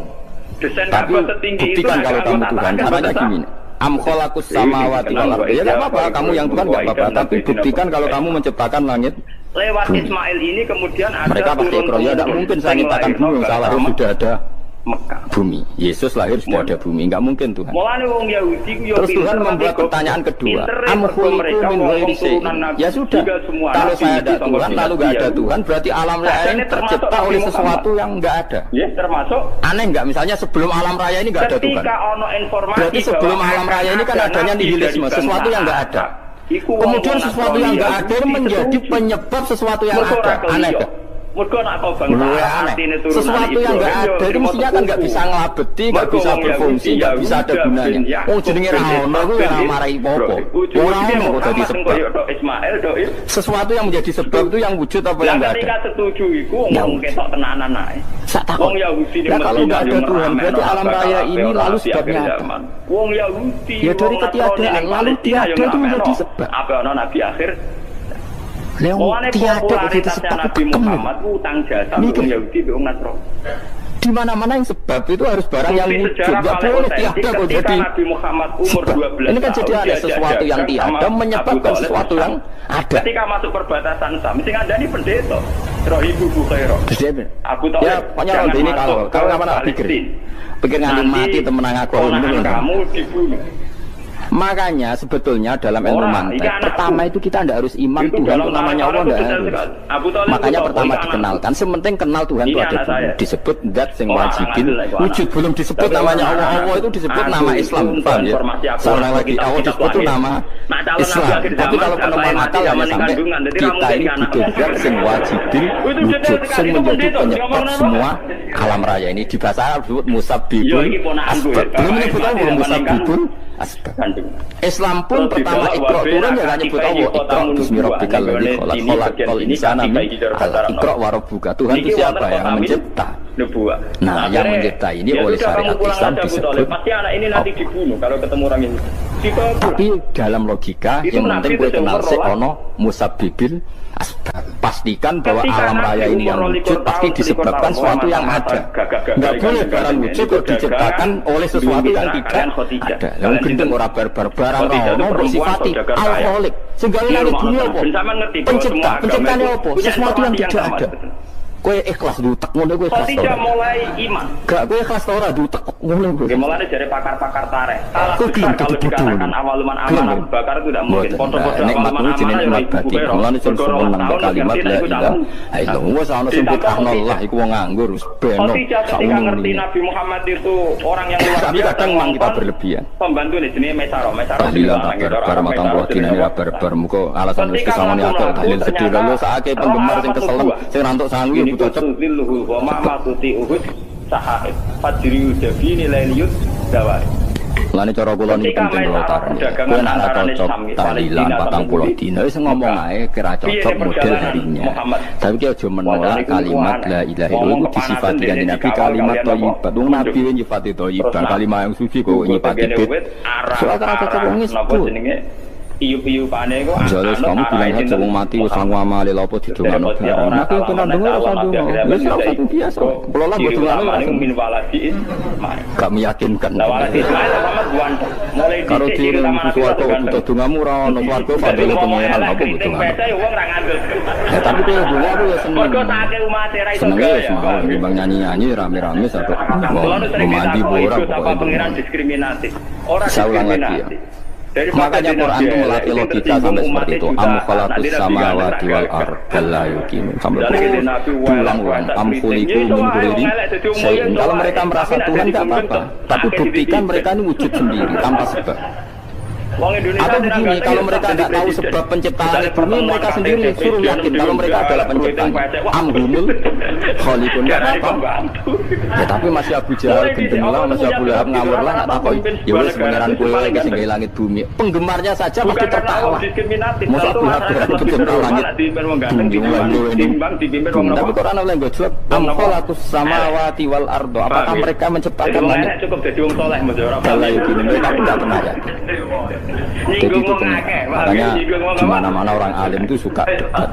Tapi buktikan kalau kamu Tuhan. Caranya gini. Am khalaqus samawati wal ardi. Ya enggak apa-apa, kamu yang Tuhan enggak apa-apa, tapi buktikan kalau kamu menciptakan langit. Lewat Ismail ini kemudian ada mereka pasti ikrar, ya enggak mungkin saya menciptakan bumi, salah sudah ada Mekah. Bumi. Yesus lahir sudah ada bumi, enggak mungkin Tuhan. Terus Tuhan membuat pertanyaan kedua, am khuliqu min ghairi syai'in. Ya sudah. Kalau saya ada Tuhan lalu enggak ada Tuhan, berarti alam raya ini tercipta oleh sesuatu yang enggak ada. Ya, termasuk aneh enggak misalnya sebelum alam raya ini enggak ada Tuhan. Berarti sebelum alam raya ini kan adanya nihilisme, sesuatu yang enggak ada. Kemudian sesuatu yang enggak ada menjadi penyebab sesuatu yang ada. Aneh enggak? Sesuatu yang nggak ada itu mestinya kan nggak bisa ngelabeti, nggak bisa berfungsi, nggak bisa ada gunanya. Oh jenenge Rahono itu yang marahi popo. Orang mau jadi sebab. Sesuatu yang menjadi sebab itu yang wujud apa yang nggak ada. Ketika setuju itu ngomong ketok tenanan naik. Nah kalau nggak ada Tuhan berarti alam raya ini lalu sebabnya apa? Ya dari ketiadaan lalu tiada itu menjadi sebab. Apa Nabi akhir? Tiada begitu sebab Nabi Muhammad utang jasa untuk Yahudi untuk Nasrani. Di mana-mana yang sebab itu harus barang yang wujud. Enggak boleh tiada kok jadi. Nabi Muhammad umur 12 ini kan jadi ada sesuatu yang tiada menyebabkan sesuatu yang ada. Ketika masuk perbatasan Sam, mesti ngandani pendeta. Rohibu Bukhairo. Aku tahu. Ya, pokoknya ini kalau mana pikir nganti mati temenang aku ini kamu dibunuh. Makanya sebetulnya dalam ilmu mantek pertama itu kita tidak harus iman Tuhan itu namanya Allah tidak harus. Makanya pertama dikenalkan, sementing kenal Tuhan itu ada dulu. Disebut zat sing wajibin wujud, belum disebut namanya Allah. Allah itu disebut nama Islam, paham ya? Seorang lagi Allah disebut itu nama Islam. Tapi kalau penemuan akal hanya sampai kita ini butuh zat sing wajibin wujud, sing menjadi penyebab semua alam raya ini. Di bahasa Arab disebut musabbibun asbab. Belum menyebutkan musabbibun asbab. Islam pun pertama Iqra turun ya nyebut Allah Iqra bismi rabbikal ladzi khalaqal insana min 'alaq. Iqra wa rabbuka. Tuhan itu siapa yang mencipta? Nah, yang mencipta ini oleh syariat Islam disebut. Pasti anak ini nanti dibunuh kalau ketemu orang ini. Tapi dalam logika yang penting gue kenal si ono musabbibil asbab. Pastikan bahwa alam raya ini yang wujud pasti disebabkan sesuatu yang ada. Enggak boleh barang wujud kok diciptakan oleh sesuatu yang tidak ada. Yang gendeng ora barang ono bersifati alkoholik. Segala langit dunia apa? Pencipta, penciptanya apa? Sesuatu yang tidak ada. Kowe ikhlas diutek ngono kowe ikhlas. Khadijah mulai iman. Gak kowe ikhlas ora diutek ngono kowe. Mulane dari pakar-pakar tareh. Salah besar kalau dikatakan awaluman aman Abu Bakar itu tidak mungkin. Foto-foto nikmat itu jenenge nikmat batin. Mulane sing seneng kalimat la ilaha illallah. Wes ana sing Allah iku wong nganggur wis beno. Ketika ngerti Nabi Muhammad itu orang yang luar biasa. Tapi kadang memang kita berlebihan. Pembantu ini jenenge Mesaro bar matang buat dinane bar muga alasan wis kesangone akeh dalil sedih lho sakake penggemar sing keselem sing rantuk sangu ya butuh cep. Lilluhu wa ma matuti uhud sahahid fajri udabi nilainyut dawai. Lane cara kula niki penting kula tarani. Kowe nek ora cocok tahlilan 40 dina wis ngomong ae kira cocok model harinya. Tapi ki aja menolak kalimat la ilaha illallah disifati kanjeng Nabi kalimat thayyibat. Wong Nabi nyifati thayyibat kalimat yang suci kok nyifati bid. Soal ora cocok wong wis iup-iupane kok misalnya kamu bilang aja wong mati wis sangu amale lha apa didongano bareng mati tenan dong ora usah ndonga wis ora usah biasa kula lah dongano min waladi gak meyakinkan waladi Muhammad buan mulai karo diri sesuatu untuk dongamu ora ono swarga fadile pengeran apa betul wong ra ngandel ya tapi kowe donga aku ya seneng kok sakake umat ra iso gaya timbang nyanyi-nyanyi rame-rame satu mandi ora pokoke pengeran diskriminatif ora diskriminatif. Makanya Quran itu melatih logika sampai seperti itu. Am khalaqus samawati wal ardh la yuqinu. Sampai berulang-ulang. Am khuliqu min ghairi syai'in. Kalau mereka merasa Tuhan enggak apa-apa, tapi buktikan mereka ini wujud sendiri tanpa sebab. Atau begini, kalau mereka tidak tahu sebab penciptaan bumi, mereka sendiri suruh yakin kalau mereka adalah penciptanya. Amhumul khaliqun enggak apa-apa. Ya tapi masih Abu Jahal gendeng lah, masih Abu Lahab ngawur lah, nggak takoi. Ya wes pangeran kowe iki sing gawe langit bumi. Penggemarnya saja pasti tertawa. Masa Abu Lahab pencipta langit bumi. Tapi Quran oleh gue jawab, am khalaqus samawati wal ardh. Apakah mereka menciptakan langit? Cukup jadi wong saleh mesti Kalau itu mereka tidak pernah yakin. Jadi itu makanya di mana-mana orang alim itu suka debat.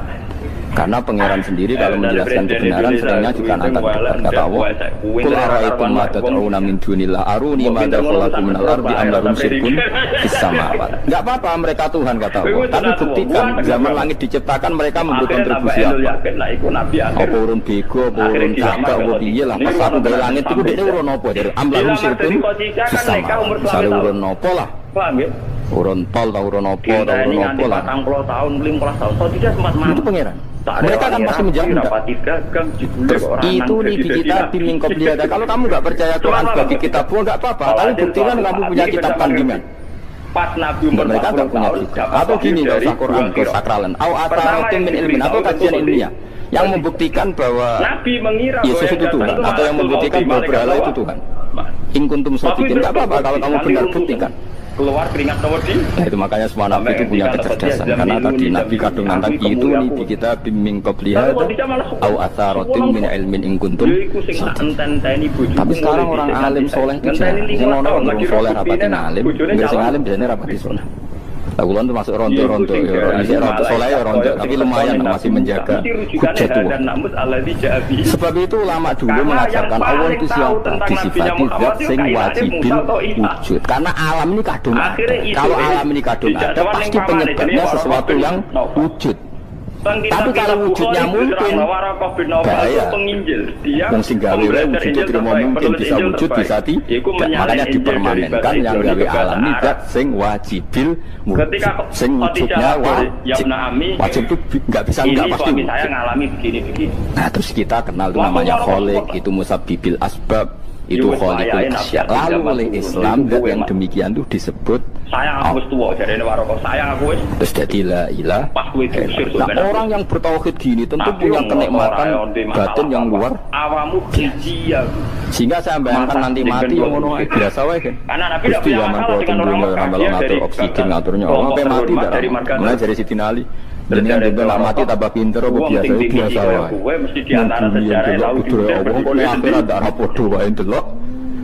Karena pangeran sendiri kalau menjelaskan kebenaran seringnya juga nantang debat. Kata Allah, "Qul ara'aytum ma tad'una min dunillah aruni madza khalaqu minal ardi am lahum syirkun fis samawati." Enggak apa-apa mereka Tuhan kata Allah, tapi buktikan zaman langit diciptakan mereka memberi kontribusi apa? Apa urun bego, apa urun jaga, apa piye lah pas aku gawe langit itu dekne urun apa dari am lahum syirkun fis samawati. Misale urun apa lah? Paham ya? Urun tol atau urun apa lah. 40 tahun, 15 tahun. Kalau tidak sempat mati. Itu pangeran. Mereka kan pasti menjawab terus itu nih di kitab bimingkop liada. Kalau kamu nggak percaya Quran sebagai kitab pun nggak apa-apa. Tapi buktikan kamu punya kitab kandungan. Pas Nabi umur mereka nggak punya juga. Atau gini nggak usah Quran ke sakralan. Au ataratin min ilmin atau kajian ilmiah yang membuktikan bahwa Nabi mengira Yesus itu Tuhan atau yang membuktikan bahwa berhala itu Tuhan. In kuntum shadiqin nggak apa-apa kalau kamu benar buktikan. Keluar keringat tawadi. Nah itu makanya semua nabi itu punya kecerdasan karena tadi nabi kadung nantang itu nih di kita bimbing qobliyah au atharatin min ilmin in kuntum. Tapi sekarang orang alim soleh itu jarang. Yang orang soleh rapatin alim, nggak sing alim biasanya rapati soleh. Lagulan itu masuk ronto-ronto, ini ronto soleh ya ronto, tapi lumayan masih menjaga hujat tua. Sebab itu ulama dulu mengajarkan Allah itu siapa? Disifati zat sing wajibil wujud. Karena alam ini kadung ada. Kalau alam ini kadung ada, pasti penyebabnya sesuatu yang wujud. Tapi kalau wujudnya mungkin bahaya. Yang sing gawe wujudnya tidak mungkin bisa wujud bisa tidak. Makanya dipermanenkan yang gawe alam ini zat sing wajibil wujud. Sing wujudnya wajib itu nggak bisa nggak pasti wujud. Nah terus kita kenal itu namanya kholik, itu musabbibil asbab, itu kholikul asya. Lalu oleh Islam yang demikian itu disebut sayang aku tua jadi waroko sayang aku terus jadi la ilah. Nah orang yang bertauhid gini tentu punya kenikmatan batin yang luar awamu ya. Sehingga saya bayangkan nanti mati yang ngono biasa wae kan. Gusti zaman kok tunggu ramal ngatur oksigen ngaturnya sampai mati tidak. Mulai dari Sidin Ali dengan dia mati tambah pinter apa biasa wae. Mesti di antara sejarah tahu juga. Wong kok nek akhirat ndak ra padha wae ndelok.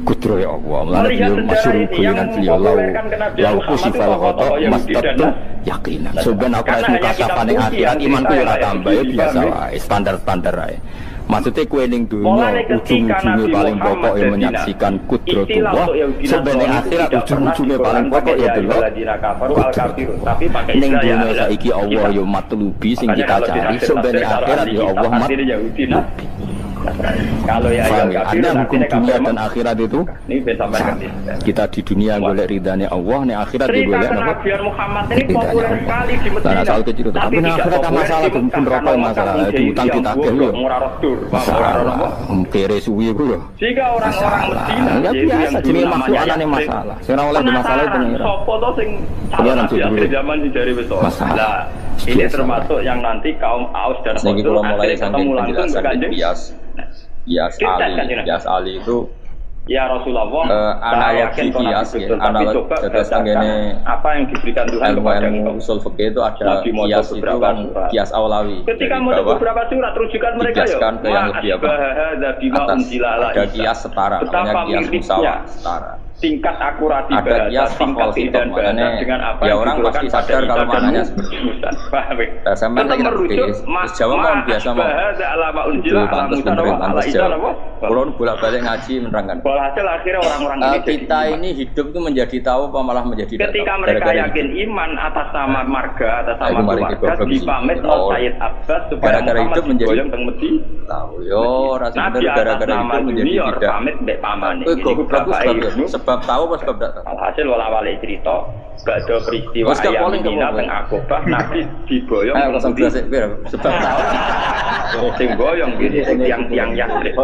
kudro ya Allah. Mulane beliau masyhur dengan beliau lau kusifal ghata mastatu yakinan. Sebenarnya aku wis mukasafane akhirat imanku ya ora tambah ya biasa wae, standar-standar ae. Maksudnya kue ning dunia ujung-ujungnya paling pokok yang menyaksikan kudratullah. Sebenarnya akhirat ujung-ujungnya paling pokok ya delok kudratullah. Ning dunia saiki Allah ya matlubi sing kita cari. Sebenarnya akhirat ya Allah matlubi. Kalau ya ada hukum dunia dan akhirat itu kita di dunia golek ridhanya Allah, nih akhirat juga golek apa? Muhammad ini populer sekali di Medina. Soal kecil tapi akhirat masalah pun rokok masalah diutang ditagih lho. Masalah kere suwi ku lho. Jika orang-orang Medina ya biasa jenenge makhluk anane masalah. Sing ora oleh masalah itu pengira. Sopo to sing salah zaman dijari wis masalah. Ini termasuk yang nanti kaum Aus dan Khazraj mulai saking penjelasan Qiyas Ali itu ya Rasulullah analogi Qiyas ya, analogi terus tanggane apa yang diberikan Tuhan kepada ilmu usul fikih itu ada Qiyas itu kan Qiyas Aulawi. Ketika mau beberapa surat rujukan mereka ya ke yang lebih apa atas ada Qiyas setara namanya Qiyas musawah setara. Tingkat akurasi ada Qiyas tingkat dan bahasa dengan apa ya orang pasti sadar kalau maknanya seperti itu. Sampai kita Jawa mau biasa mau itu pantas pemerintah Jawa. Kalau bolak-balik ngaji menerangkan. Hasil akhirnya orang-orang kita ini hidup itu menjadi tahu apa malah menjadi ketika mereka yakin iman atas nama marga atas nama keluarga dipamit Sayyid Abbas supaya hidup menjadi tahu yo rasa gara-gara hidup menjadi tidak pamit mbek pamane sebab tahu apa sebab tidak tahu. Alhasil wala-wale cerita badhe peristiwa ayam Mina teng Aqabah Nabi diboyong sebab tahu sing boyong iki sing tiang-tiang Yastrib.